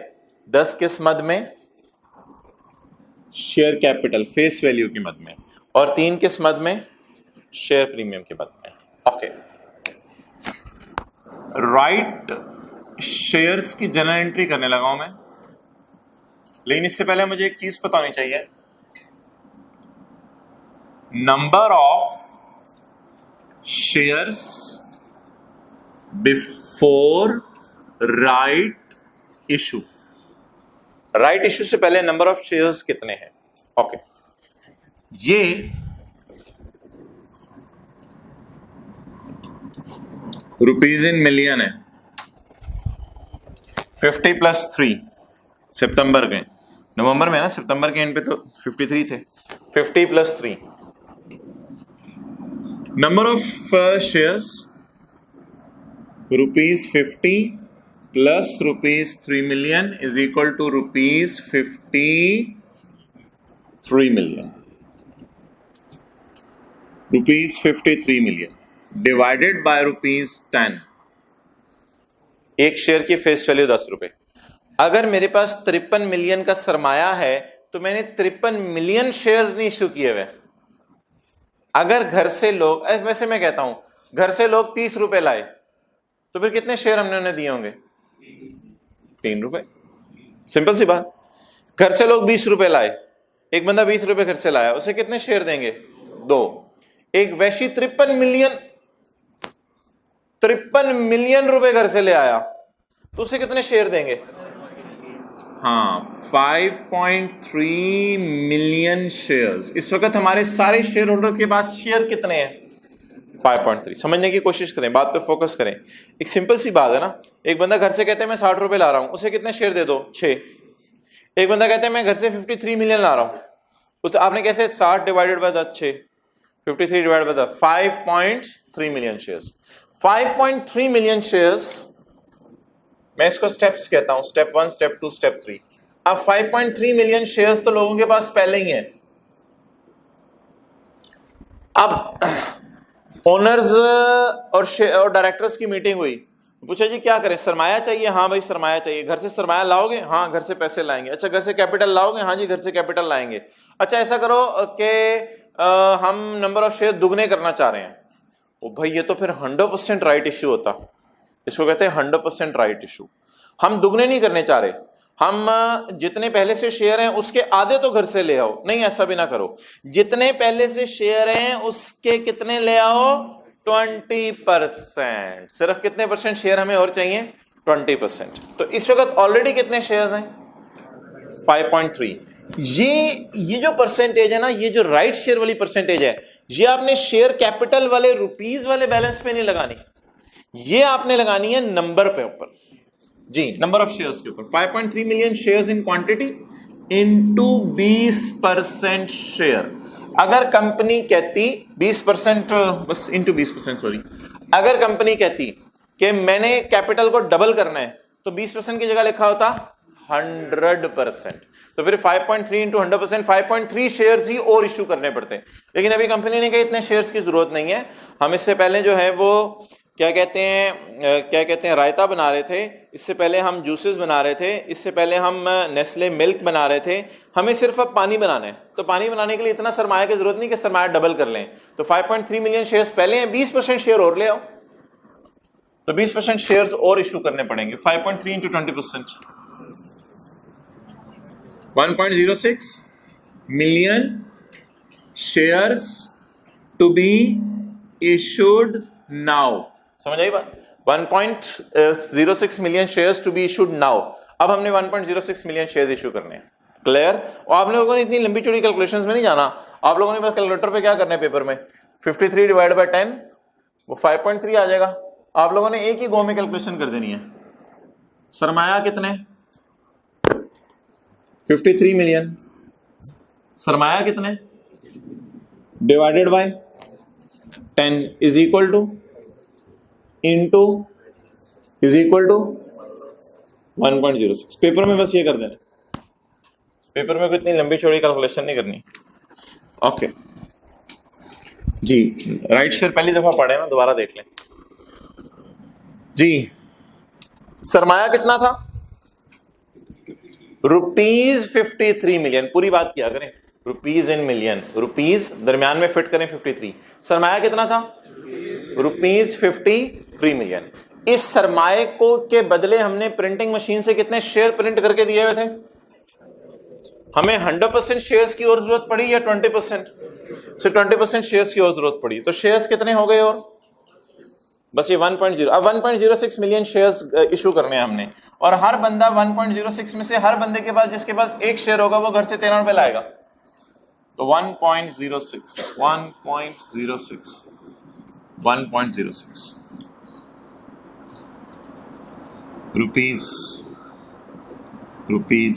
10 किस मद में, शेयर कैपिटल फेस वैल्यू की मद में, और 3 किस मद में, शेयर प्रीमियम की मद में। ओके, राइट शेयर्स की जनरल एंट्री करने लगा हूं मैं, लेकिन इससे पहले मुझे एक चीज पता होनी चाहिए, number of shares before right issue. Right issue से पहले नंबर ऑफ शेयर्स कितने हैं। ओके, ये रुपीज इन मिलियन है, 50 प्लस 3 सितंबर के, नवंबर में ना, सितंबर के एंड पे तो 53 थे। 50 plus 3, number of shares ₹50 plus ₹3 million is equal to ₹53 million। ₹53 million divided by ₹10। एक शेयर की फेस वैल्यू 10 रुपए। अगर मेरे पास 53 मिलियन का सरमाया है तो मैंने 53 मिलियन शेयर नहीं इश्यू किए हुए। अगर घर से लोग, वैसे मैं कहता हूं, घर से लोग 30 रुपए लाए तो फिर कितने शेयर हमने उन्हें दिए होंगे? 3 रुपए। सिंपल सी बात। घर से लोग 20 रुपए लाए, एक बंदा 20 रुपए घर से लाया, उसे कितने शेयर देंगे? 2। एक वैशी 53 मिलियन रुपए घर से ले आया तो उसे कितने शेयर देंगे? हाँ, 5.3 मिलियन शेयर्स। इस वक्त हमारे सारे शेयर होल्डर के पास शेयर कितने हैं? 5.3। समझने की कोशिश करें, बात पे फोकस करें। एक सिंपल सी बात है ना, एक बंदा घर से कहते हैं मैं 60 रुपए ला रहा हूं, उसे कितने शेयर दे दो? 6। एक बंदा कहते हैं मैं घर से 53 मिलियन ला रहा हूं, तो आपने कैसे 60 divided by 6, 53 divided by 5.3 million shares. 5.3 million shares, मैं इसको स्टेप्स कहता हूं, स्टेप 1, स्टेप 2, स्टेप 3। अब 5.3 मिलियन शेयर्स तो लोगों के पास पहले ही है। अब ओनर्स और डायरेक्टर्स की मीटिंग हुई, पूछा जी क्या करें, सरमाया चाहिए? हाँ भाई सरमाया चाहिए। घर से सरमाया लाओगे? हाँ घर से पैसे लाएंगे। अच्छा घर से कैपिटल लाओगे? हाँ जी घर से कैपिटल लाएंगे। अच्छा ऐसा करो कि हम नंबर ऑफ शेयर दुगने करना चाह रहे हैं। ओ भाई ये तो फिर 100% राइट इश्यू होता, इसको कहते हैं 100% राइट इशू। हम दुगने नहीं करने चाह रहे, हम जितने पहले से शेयर हैं उसके आधे तो घर से ले आओ। नहीं ऐसा भी ना करो, जितने पहले से शेयर हैं उसके कितने ले आओ? 20%। सिर्फ कितने परसेंट शेयर हमें और चाहिए? 20%। तो इस वक्त ऑलरेडी कितने शेयर्स हैं? 5.3। ये जो परसेंटेज है ना, ये जो राइट शेयर वाली परसेंटेज है, ये आपने शेयर कैपिटल वाले रुपीज वाले बैलेंस पे नहीं लगानी, ये आपने लगानी है नंबर पे ऊपर जी, नंबर ऑफ शेयर्स के ऊपर। 5.3 million shares in quantity into 20% share. अगर कंपनी कहती 20%, बस इनटू 20%, सॉरी, अगर कंपनी कहती कि मैंने कैपिटल को डबल करना है तो 20% की जगह लिखा होता 100%। तो फिर 5.3 इंटू 100%, 5.3 शेयर्स ही और इश्यू करने पड़ते हैं। लेकिन अभी कंपनी ने कहा इतने शेयर्स की जरूरत नहीं है, हम इससे पहले जो है वो क्या कहते हैं रायता बना रहे थे, इससे पहले हम जूसेस बना रहे थे, इससे पहले हम नेस्ले मिल्क बना रहे थे, हमें सिर्फ अब पानी बनाना है। तो पानी बनाने के लिए इतना सरमाया की जरूरत नहीं कि सरमाया डबल कर लें। तो 5.3 मिलियन शेयर्स पहले हैं, 20% शेयर और ले आओ, तो 20% शेयर्स और इशू करने पड़ेंगे। 5.3 into 20%, 1.06 million shares to be issued now. समझ आई बात? 1.06 million shares to be issued now. अब हमने 1.06 मिलियन शेयर्स इशू करने हैं। क्लियर? और आप लोगों ने इतनी लंबी चौड़ी कैलकुलेशंस में नहीं जाना, आप लोगों ने बस कैलकुलेटर पे क्या करना है पेपर में, 53 डिवाइड बाय 10 वो 5.3 आ जाएगा। आप लोगों ने एक ही गो में कैलकुलेशन कर देनी है। सरमाया कितने? 53 मिलियन। सरमाया कितने? Divided by 10 is equal to into is equal to 1.06। Paper में बस ये कर देना, पेपर में कोई इतनी लंबी चौड़ी कैलकुलेशन नहीं करनी। ओके जी, राइट शेयर पहली दफा पढ़े ना, दोबारा देख लें जी। सरमाया कितना था? ₹53 मिलियन। पूरी बात किया करें, रुपीज इन मिलियन, रुपीज दरमियान में फिट करें 53। सरमाया कितना था? ₹53 मिलियन। इस सरमाए को के बदले हमने प्रिंटिंग मशीन से कितने शेयर प्रिंट करके दिए हुए थे? हमें 100% शेयर्स की और जरूरत पड़ी या 20%? से 20% शेयर्स की और जरूरत पड़ी। तो शेयर्स कितने हो गए? और बस ये 1.0, अब 1.06 मिलियन शेयर्स इशू करने हैं हमने, और हर बंदा 1.06 में से हर बंदे के पास जिसके पास एक शेयर होगा वो घर से 13 रुपए लाएगा। तो 1.06 rupees rupees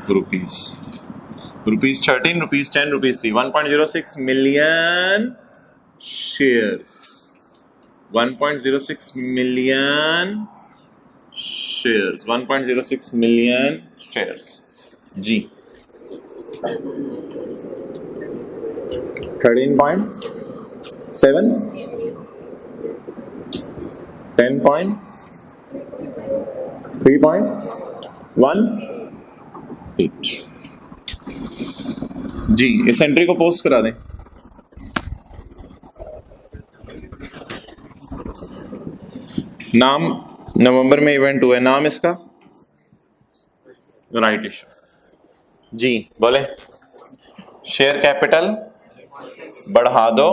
13, rupees 10, rupees 3, 1.06 million shares, 1.06 million shares, 1.06 million shares जी। 13.7, 10. 3.18 जी। इस एंट्री को पोस्ट करा दें। नाम नवंबर में इवेंट हुआ है, नाम इसका राइट इशू जी। बोले शेयर कैपिटल बढ़ा दो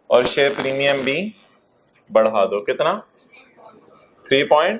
और शेयर प्रीमियम भी बढ़ा दो। कितना? 3.18।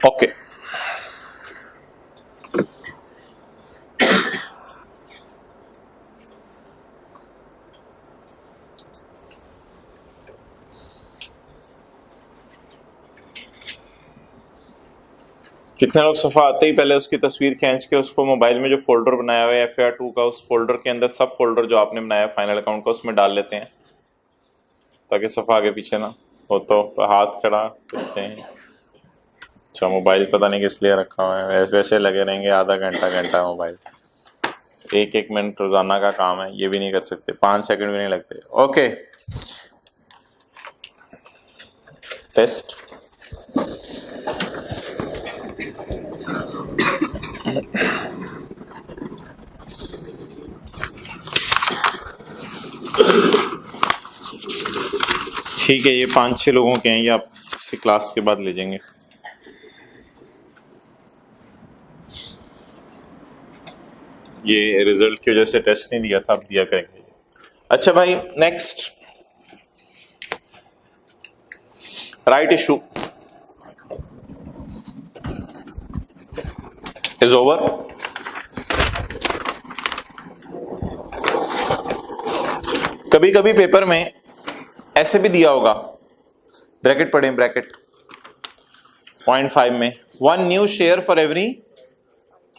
ओके कितने लोग सफा आते ही पहले उसकी तस्वीर खींच के उसको मोबाइल में जो फोल्डर बनाया हुआ है FAR2 का, उस फोल्डर के अंदर सब फोल्डर जो आपने बनाया फाइनल अकाउंट का उसमें डाल लेते हैं ताकि सफा आगे पीछे ना हो। तो हाथ खड़ा करते हैं। अच्छा मोबाइल पता नहीं किस लिए रखा हुआ है, वैसे लगे रहेंगे आधा घंटा मोबाइल। 1 मिनट रोजाना का काम है, ये भी नहीं कर सकते, 5 सेकंड भी नहीं लगते। Okay test. ठीक है, ये 5-6 लोगों के हैं, ये आप से क्लास के बाद ले जाएंगे। ये रिजल्ट की वजह से टेस्ट नहीं दिया था, अब दिया करेंगे। अच्छा भाई next, right issue is over. कभी कभी पेपर में ऐसे भी दिया होगा, ब्रैकेट पढ़ें, ब्रैकेट 0.5 में 1 new share for every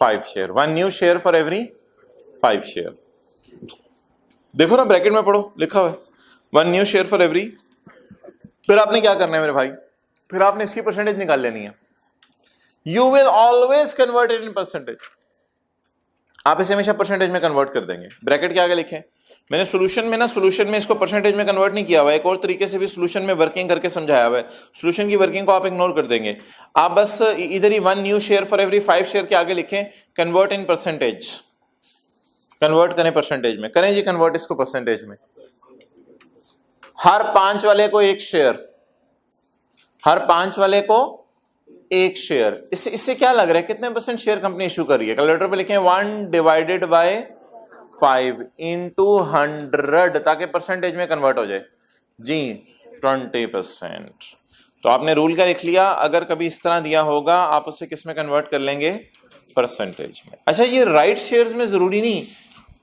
5 share, 1 new share for every 5 share. देखो ना ब्रैकेट में पढ़ो, लिखा हुआ है 1 न्यू शेयर फॉर एवरी। फिर आपने क्या करना है मेरे भाई, फिर आपने इसकी परसेंटेज निकाल लेनी है। You will always convert it in percentage. आप इसे हमेशा परसेंटेज में कन्वर्ट कर देंगे। ब्रैकेट के आगे लिखें। मैंने सॉल्यूशन में इसको परसेंटेज में कन्वर्ट नहीं किया हुआ है, एक और तरीके से भी सॉल्यूशन में वर्किंग करके समझाया हुआ है। सॉल्यूशन की वर्किंग को आप इग्नोर कर देंगे। आप बस इधर ही 1 new share for every 5 share के आगे लिखें कन्वर्ट इन परसेंटेज। कन्वर्ट करें परसेंटेज में, करें जी कन्वर्ट इसको परसेंटेज में। हर 5 वाले को 1 शेयर, हर 5 वाले को 1 शेयर। इससे क्या लग रहा है कितने परसेंट शेयर कंपनी इशू कर रही है? कैलकुलेटर पे लिखें 1 डिवाइडेड बाय 5 इंटू 100 ताकि परसेंटेज में कन्वर्ट हो जाए जी 20%। तो आपने रूल क्या लिख लिया, अगर कभी इस तरह दिया होगा आप उसे किस में कन्वर्ट कर लेंगे? परसेंटेज में। अच्छा ये राइट शेयर्स में जरूरी नहीं,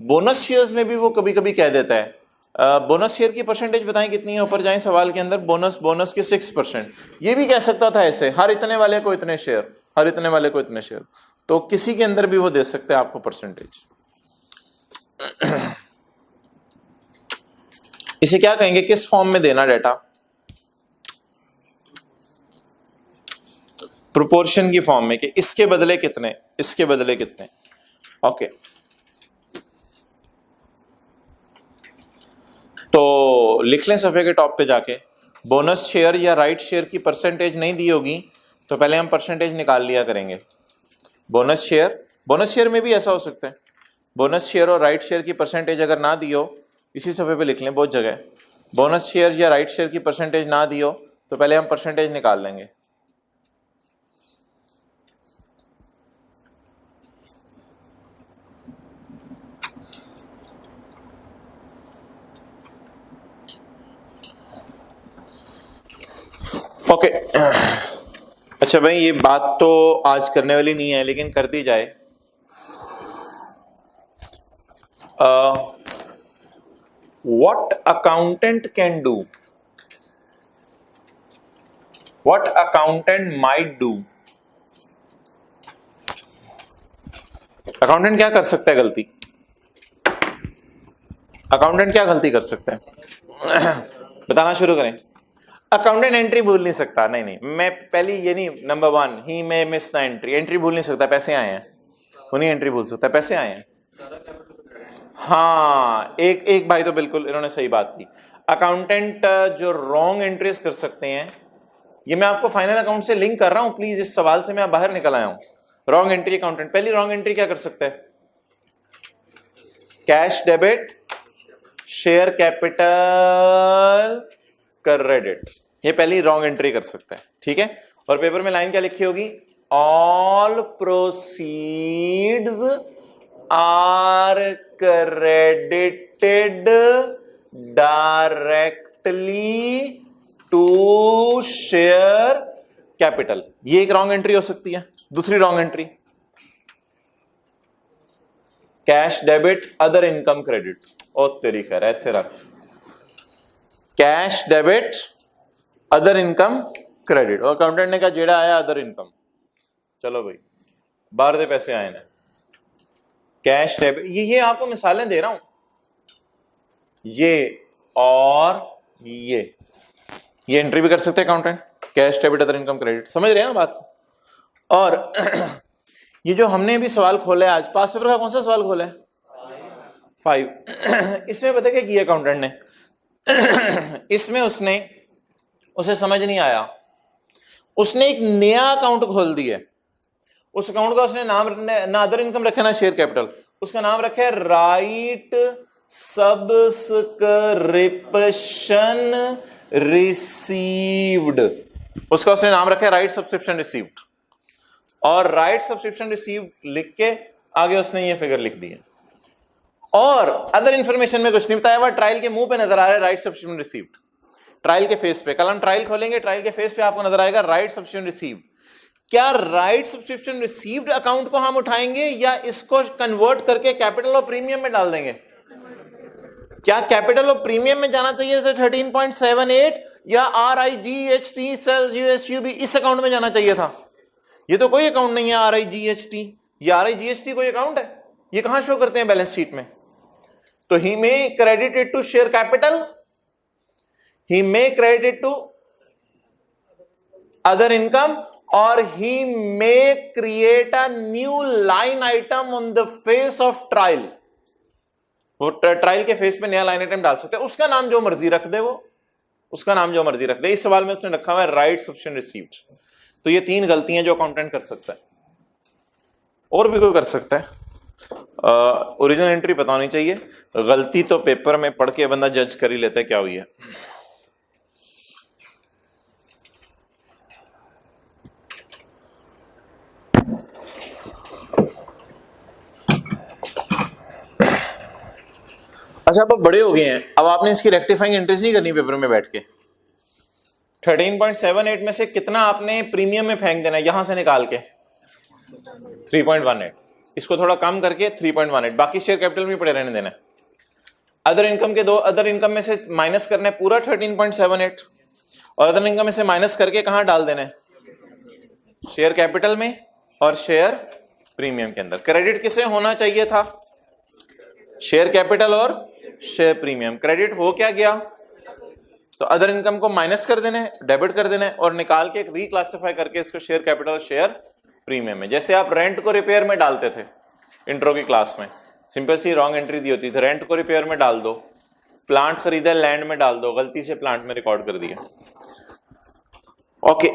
बोनस शेयर्स में भी वो कभी कभी कह देता है बोनस शेयर की परसेंटेज बताएं कितनी है, ऊपर जाएं सवाल के अंदर, बोनस के 6%। ये भी कह सकता था ऐसे, हर इतने वाले को इतने शेयर, हर इतने वाले को इतने शेयर, तो किसी के अंदर भी वो दे सकते हैं आपको परसेंटेज। इसे क्या कहेंगे, किस फॉर्म में देना डाटा, प्रोपोर्शन की फॉर्म में, कि इसके बदले कितने, इसके बदले कितने। ओके, तो लिख लें सफे के टॉप पे जाके, बोनस शेयर या राइट शेयर की परसेंटेज नहीं दी होगी तो पहले हम परसेंटेज निकाल लिया करेंगे। बोनस शेयर में भी ऐसा हो सकता है, बोनस शेयर और राइट शेयर की परसेंटेज अगर ना दी हो, इसी सफे पे लिख लें, बहुत जगह बोनस शेयर या राइट शेयर की परसेंटेज ना दी हो तो पहले हम परसेंटेज निकाल लेंगे। ओके अच्छा भाई, ये बात तो आज करने वाली नहीं है लेकिन कर दी जाए। What accountant can do, what accountant might do, accountant क्या कर सकता है गलती, अकाउंटेंट क्या गलती कर सकता है बताना शुरू करें। अकाउंटेंट एंट्री भूल नहीं सकता, नहीं मैं पहली ये नहीं, number 1 he may miss the entry, entry भूल नहीं सकता, पैसे आए हैं वो नहीं एंट्री भूल सकता, पैसे आए हैं। हाँ, एक भाई तो बिल्कुल इन्होंने सही बात की, अकाउंटेंट जो रॉन्ग एंट्रीज कर सकते हैं, ये मैं आपको फाइनल अकाउंट से लिंक कर रहा हूं, प्लीज इस सवाल से मैं बाहर निकल आया हूं। रॉन्ग एंट्री अकाउंटेंट, पहली रॉन्ग एंट्री क्या कर सकता है, cash debit share capital credit, ये पहली रॉन्ग एंट्री कर सकता है, ठीक है। और पेपर में लाइन क्या लिखी होगी, all proceeds are credited directly to share capital, ये एक रॉन्ग एंट्री हो सकती है। दूसरी wrong entry, cash debit other income credit, और तेरी खैर है तेरा, cash debit other income credit, और अकाउंटेंट ने कहा जेड़ा आया अदर इनकम, चलो भाई बाहर दे पैसे आए ना, कैश डेबिट, ये आपको मिसालें दे रहा हूं, ये और ये एंट्री भी कर सकते हैं accountant, cash debit other income credit, समझ रहे हैं ना बात को। और ये जो हमने भी सवाल खोला है आज, पास पेपर का कौन सा सवाल खोला है, 5, इसमें पता क्या किया अकाउंटेंट ने, इसमें उसे समझ नहीं आया, उसने एक नया अकाउंट खोल दिया, उस अकाउंट का उसने नाम ना अदर इनकम रखा ना शेयर कैपिटल, उसका नाम रखा है राइट सब्सक्रिप्शन रिसीव्ड, उसका उसने नाम रखा है राइट सब्सक्रिप्शन रिसीव्ड, और राइट सब्सक्रिप्शन रिसीव्ड लिख के आगे उसने ये फिगर लिख दी है, और अदर इंफॉर्मेशन में कुछ नहीं बताया हुआ, ट्रायल के मुंह पे नजर आ रहा है राइट सब्सक्रिप्शन रिसीव्ड, ट्रायल के फेस पे, कल हम ट्रायल खोलेंगे, ट्रायल के फेस पे आपको नजर आएगा राइट सब्सक्रिप्शन रिसीव्ड। क्या राइट सब्सक्रिप्शन रिसीव्ड अकाउंट को हम उठाएंगे या इसको कन्वर्ट करके कैपिटल और प्रीमियम में डाल देंगे, क्या कैपिटल और प्रीमियम में जाना चाहिए था 13.78 या RIGHT सेल्स USUB इस अकाउंट में जाना चाहिए था, ये तो कोई अकाउंट नहीं है RIGHT, ये RIGHT कोई अकाउंट है, ये कहां शो करते हैं बैलेंस शीट में, तो he may credited to share capital, he may credit to other income, or he may create a new line item on the face of trial, वो ट्रायल के फेस पे नया लाइन आइटम डाल सकते हैं, उसका नाम जो मर्जी रख दे, वो उसका नाम जो मर्जी रख दे, इस सवाल में उसने रखा हुआ है राइट सब्सक्रिप्शन रिसीव्ड। तो ये 3 गलतियां जो अकाउंटेंट कर सकता है, और भी कोई कर सकता है, ओरिजिनल एंट्री पता होनी चाहिए, गलती तो पेपर में पढ़ के बंदा जज कर ही लेता है क्या हुई है। अच्छा, अब बड़े हो गए हैं, अब आपने इसकी रेक्टिफाइंग एंट्रीज नहीं करनी पेपर में बैठ के, 13.78 में से कितना आपने प्रीमियम में फेंक देना है, यहां से निकाल के 3.18, इसको थोड़ा कम करके 3.18, बाकी शेयर कैपिटल में पड़े रहने देना है। अदर इनकम के दो, अदर इनकम में से माइनस करना है पूरा 13.78 और अदर इनकम में से माइनस करके कहां डाल देना है? शेयर कैपिटल में और शेयर प्रीमियम के अंदर। क्रेडिट किसे होना चाहिए था? शेयर कैपिटल और शेयर प्रीमियम। क्रेडिट हो क्या गया? तो अदर इनकम को माइनस कर देना है, डेबिट कर देना है और निकाल के रिक्लासिफाई करके इसको शेयर कैपिटल और शेयर प्रीमियम में। जैसे आप रेंट को रिपेयर में डालते थे इंट्रो की क्लास में, सिंपल सी रॉन्ग एंट्री दी होती थी, रेंट को रिपेयर में डाल दो, प्लांट खरीदा लैंड में डाल दो, गलती से प्लांट में रिकॉर्ड कर दिया। ओके,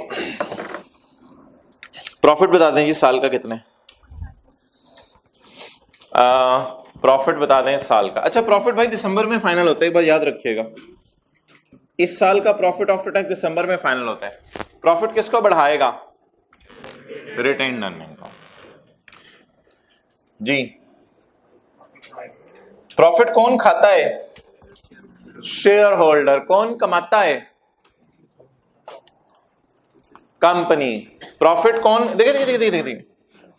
प्रॉफिट बता दें जी साल का कितने? प्रॉफिट बता दें साल का। अच्छा, प्रॉफिट भाई दिसंबर में फाइनल होता है, एक बार याद रखिएगा, इस साल का प्रॉफिट आफ्टर टैक्स दिसंबर में फाइनल होता है। प्रॉफिट किसको बढ़ाएगा? रिटेन्ड अर्निंग को। जी, प्रॉफिट कौन खाता है? Share holder. कौन कमाता है? कंपनी। प्रॉफिट कौन, देखिए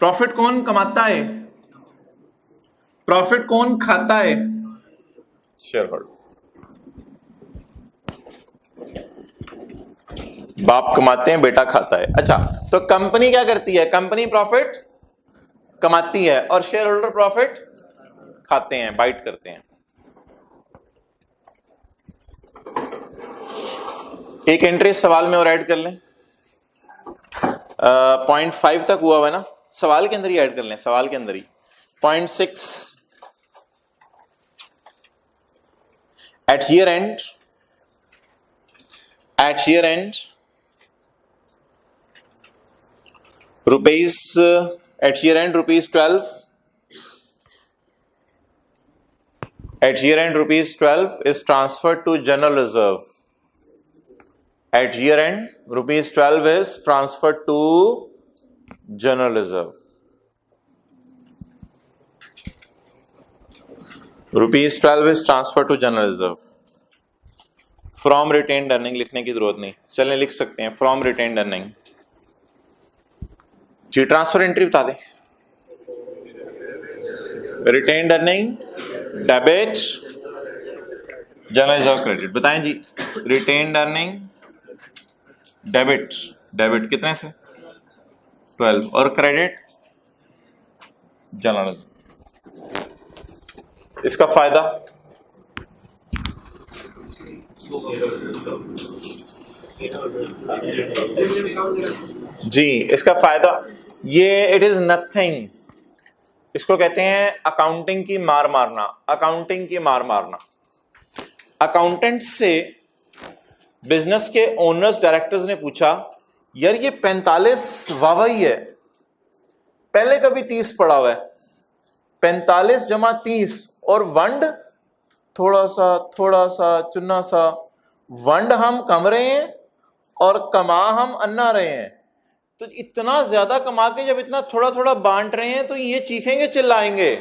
प्रॉफिट कौन कमाता है? प्रॉफिट कौन खाता है? Share holder. बाप कमाते हैं, बेटा खाता है। अच्छा, तो कंपनी क्या करती है? कंपनी प्रॉफिट कमाती है और शेयर होल्डर प्रॉफिट खाते हैं, बाइट करते हैं। एक एंट्री सवाल में और ऐड कर लें, 0.5 तक हुआ है ना, सवाल के अंदर ही ऐड कर लें, सवाल के अंदर ही 0.6 at year end rupees at year end rupees 12 at year end rupees 12 is transferred to general reserve. At year end rupees 12 is transferred to general reserve. Rupees 12 is transfer to general reserve. From retained earning लिखने की जरूरत नहीं, चलें लिख सकते हैं from retained earning. जी, transfer entry बता दें। Retained earning debit general reserve credit. बताएं जी, रिटेन्ड अर्निंग डेबिट, डेबिट कितने से? 12 और क्रेडिट जनरल रिजर्व। इसका फायदा जी, इसका फायदा ये इट इज नथिंग, इसको कहते हैं अकाउंटिंग की मार मारना। अकाउंटिंग की मार मारना। अकाउंटेंट से बिजनेस के ओनर्स डायरेक्टर्स ने पूछा, यार ये 45 वावा ही है, पहले कभी 30 पड़ा हुआ है, 45 जमा 30 और वंड थोड़ा सा चुन्ना सा, वंड हम कम रहे हैं और कमा हम अन्ना रहे हैं। तो इतना ज्यादा कमा के जब इतना थोड़ा थोड़ा बांट रहे हैं तो ये चीखेंगे चिल्लाएंगे,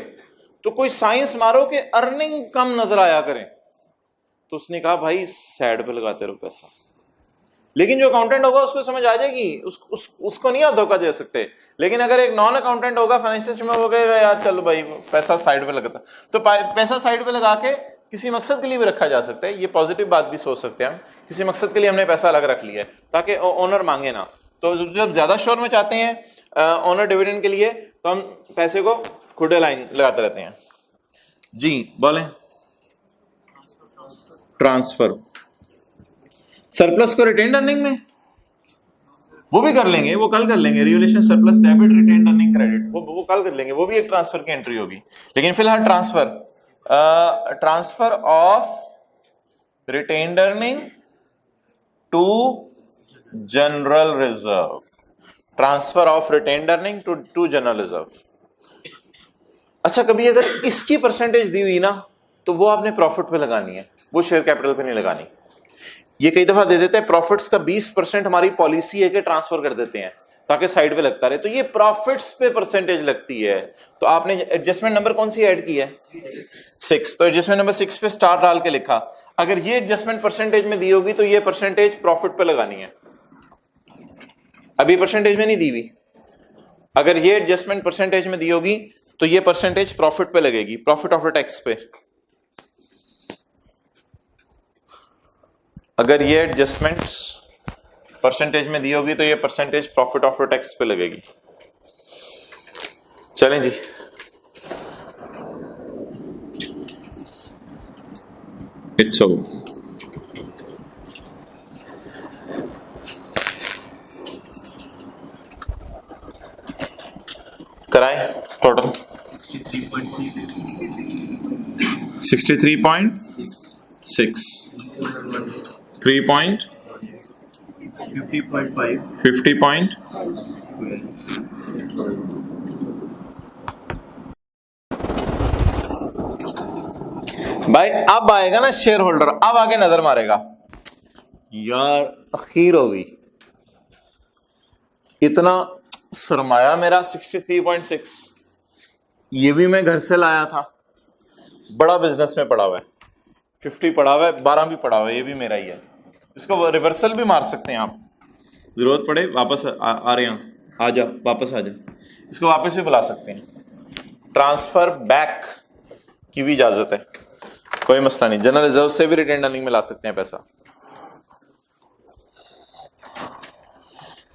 तो कोई साइंस मारो कि अर्निंग कम नजर आया करें। तो उसने कहा भाई साइड पे लगाते रहो पैसा। लेकिन जो अकाउंटेंट होगा उसको समझ आ जाएगी, उसको नहीं आप धोखा दे सकते। लेकिन अगर एक नॉन अकाउंटेंट होगा, फाइनेंशियल में वो कहेगा यार चलो भाई पैसा साइड पे लगाता, तो पैसा साइड पे लगा के किसी मकसद के लिए भी रखा जा सकता है। ये पॉजिटिव बात भी सोच सकते हैं हम, किसी मकसद के लिए हमने पैसा अलग रख लिया है ताकि ओनर मांगे ना। तो जब ज्यादा शोर में चाहते हैं ओनर डिविडेंड के लिए, तो हम पैसे को खुदे लाइन लगाते रहते हैं। जी बोलें। ट्रांसफर, सरप्लस को रिटेन्ड अर्निंग में वो भी कर लेंगे, वो कल कर लेंगे। Revaluation surplus debit retained earning credit वो कल कर लेंगे, वो भी एक ट्रांसफर की एंट्री होगी। लेकिन फिलहाल transfer of retained earning to general reserve. Transfer of retained earning to general reserve. अच्छा, कभी अगर इसकी परसेंटेज दी हुई ना तो वो आपने प्रॉफिट पे लगानी है, वो शेयर कैपिटल पे नहीं लगानी। ये कई दफा दे देते हैं प्रॉफिट्स का 20% हमारी पॉलिसी है कि ट्रांसफर कर देते हैं ताकि साइड पे लगता रहे, तो ये प्रॉफिट्स पे परसेंटेज लगती है। तो आपने एडजस्टमेंट नंबर कौन सी ऐड की है? 6। तो एडजस्टमेंट नंबर 6 पे स्टार डाल के लिखा। अगर ये एडजस्टमेंट परसेंटेज में दी होगी तो ये परसेंटेज प्रॉफिट पे लगानी है, अभी परसेंटेज में नहीं दी हुई। अगर ये एडजस्टमेंट परसेंटेज में दी होगी तो ये परसेंटेज प्रॉफिट पे लगेगी, प्रॉफिट आफ्टर टैक्स पे। अगर ये एडजस्टमेंट्स परसेंटेज में दी होगी तो ये परसेंटेज प्रॉफिट आफ्टर टैक्स पे लगेगी। चलें जी, इट्स ओवर। कराएं टोटल 63.6 50.50. भाई अब आएगा ना शेयर होल्डर, अब आगे नजर मारेगा यार अखीर हो गई, इतना सरमाया मेरा 63.6, ये भी मैं घर से लाया था, बड़ा बिजनेस में पड़ा हुआ है, 50 पड़ा हुआ है, 12 भी पड़ा हुआ है, ये भी मेरा ही है। इसको रिवर्सल भी मार सकते हैं आप, जरूरत पड़े वापस आ रहे हैं, आ जा वापस आ जा, इसको वापस भी बुला सकते हैं। ट्रांसफर बैक की भी इजाजत है, कोई मसला नहीं। जनरल रिजर्व से भी रिटेन अर्निंग में ला सकते हैं पैसा।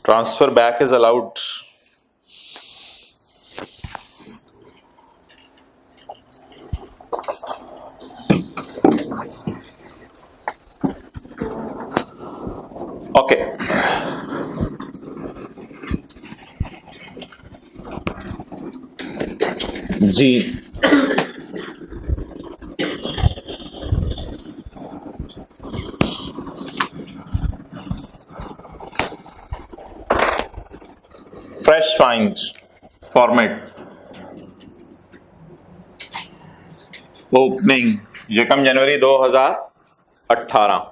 Transfer back is allowed. Okay, जी फ्रेश फाइंड फॉर्मेट ओपनिंग यकम जनवरी 2018।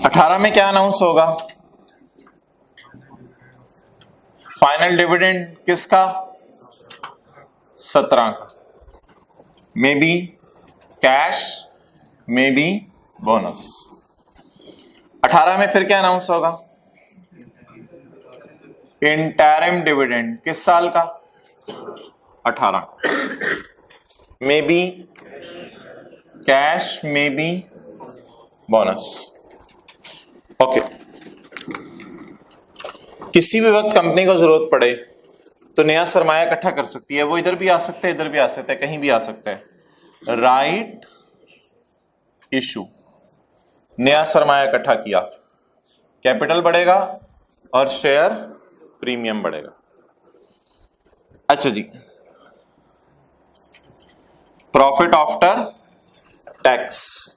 अठारह में क्या अनाउंस होगा? फाइनल डिविडेंड किसका? 17 का, may be cash may be bonus. 18 में फिर क्या अनाउंस होगा? इंटरिम डिविडेंड किस साल का? 18, may be cash may be bonus. Okay, किसी भी वक्त कंपनी को जरूरत पड़े तो नया सरमाया इकट्ठा कर सकती है, वो इधर भी आ सकता है, इधर भी आ सकता है, कहीं भी आ सकता है। राइट इशू, नया सरमाया इकट्ठा किया, कैपिटल बढ़ेगा और शेयर प्रीमियम बढ़ेगा। अच्छा जी, profit after tax,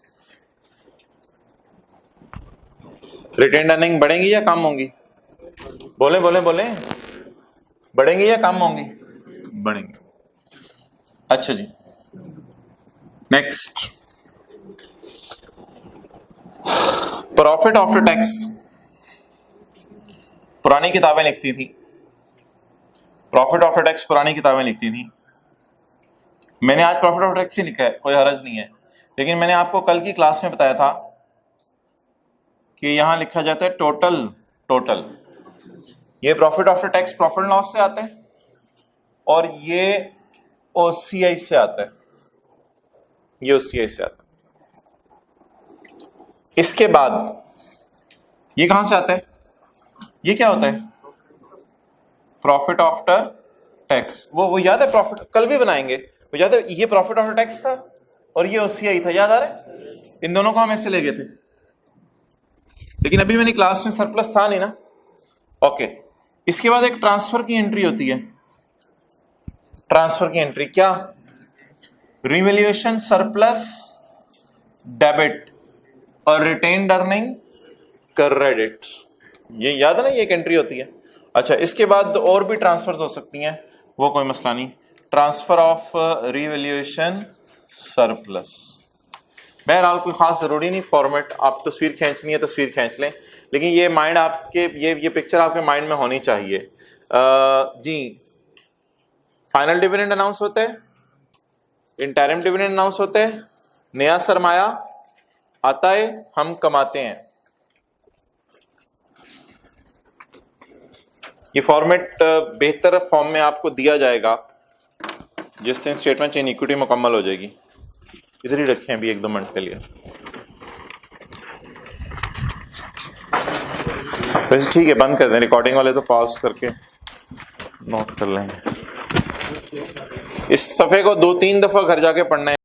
retain earning बढ़ेंगी या कम होंगी? बोले बोले बोले, बढ़ेंगी या कम होंगी? बढ़ेंगी। अच्छा जी, नेक्स्ट, प्रॉफिट आफ्टर टैक्स पुरानी किताबें लिखती थी, प्रॉफिट आफ्टर टैक्स पुरानी किताबें लिखती थी। मैंने आज प्रॉफिट आफ्टर टैक्स ही लिखा है, कोई हरज नहीं है, लेकिन मैंने आपको कल की क्लास में बताया था कि यहां लिखा जाता है टोटल। टोटल ये profit after tax profit loss से आता है और ये ओसीआई से आता है, ये ओसीआई से आता है। इसके बाद ये कहां से आता है? ये क्या होता है? Profit after tax. वो याद है, प्रॉफिट कल भी बनाएंगे, वो याद है, ये प्रॉफिट आफ्टर टैक्स था और ये ओसीआई था, याद आ रहा है? इन दोनों को हम ऐसे ले गए थे, लेकिन अभी मैंने क्लास में सरप्लस था नहीं ना। ओके, इसके बाद एक ट्रांसफर की एंट्री होती है। ट्रांसफर की एंट्री क्या? रिवैल्यूएशन सरप्लस डेबिट और रिटेन्ड अर्निंग क्रेडिट, ये याद है ना, ये एक एंट्री होती है। अच्छा, इसके बाद और भी ट्रांसफर्स हो सकती हैं, वो कोई मसला नहीं। ट्रांसफर ऑफ रिवैल्यूएशन सरप्लस, बहरहाल कोई खास जरूरी नहीं फॉर्मेट, आप तस्वीर खींचनी है तस्वीर खींच लें, लेकिन ये माइंड आपके, ये पिक्चर आपके माइंड में होनी चाहिए। जी, फाइनल डिविडेंड अनाउंस होते हैं, इंटरिम डिविडेंड अनाउंस होते हैं, नया सरमाया आता है, हम कमाते हैं। ये फॉर्मेट बेहतर फॉर्म में आपको दिया जाएगा जिस दिन स्टेटमेंट चेन इक्विटी मुकम्मल हो जाएगी, इधर ही रखें अभी 1-2 मिनट के लिए। वैसे ठीक है, बंद कर दें, रिकॉर्डिंग वाले तो पॉज करके नोट कर लेंगे। इस सफ़े को 2-3 दफ़ा घर जाके पढ़ना है।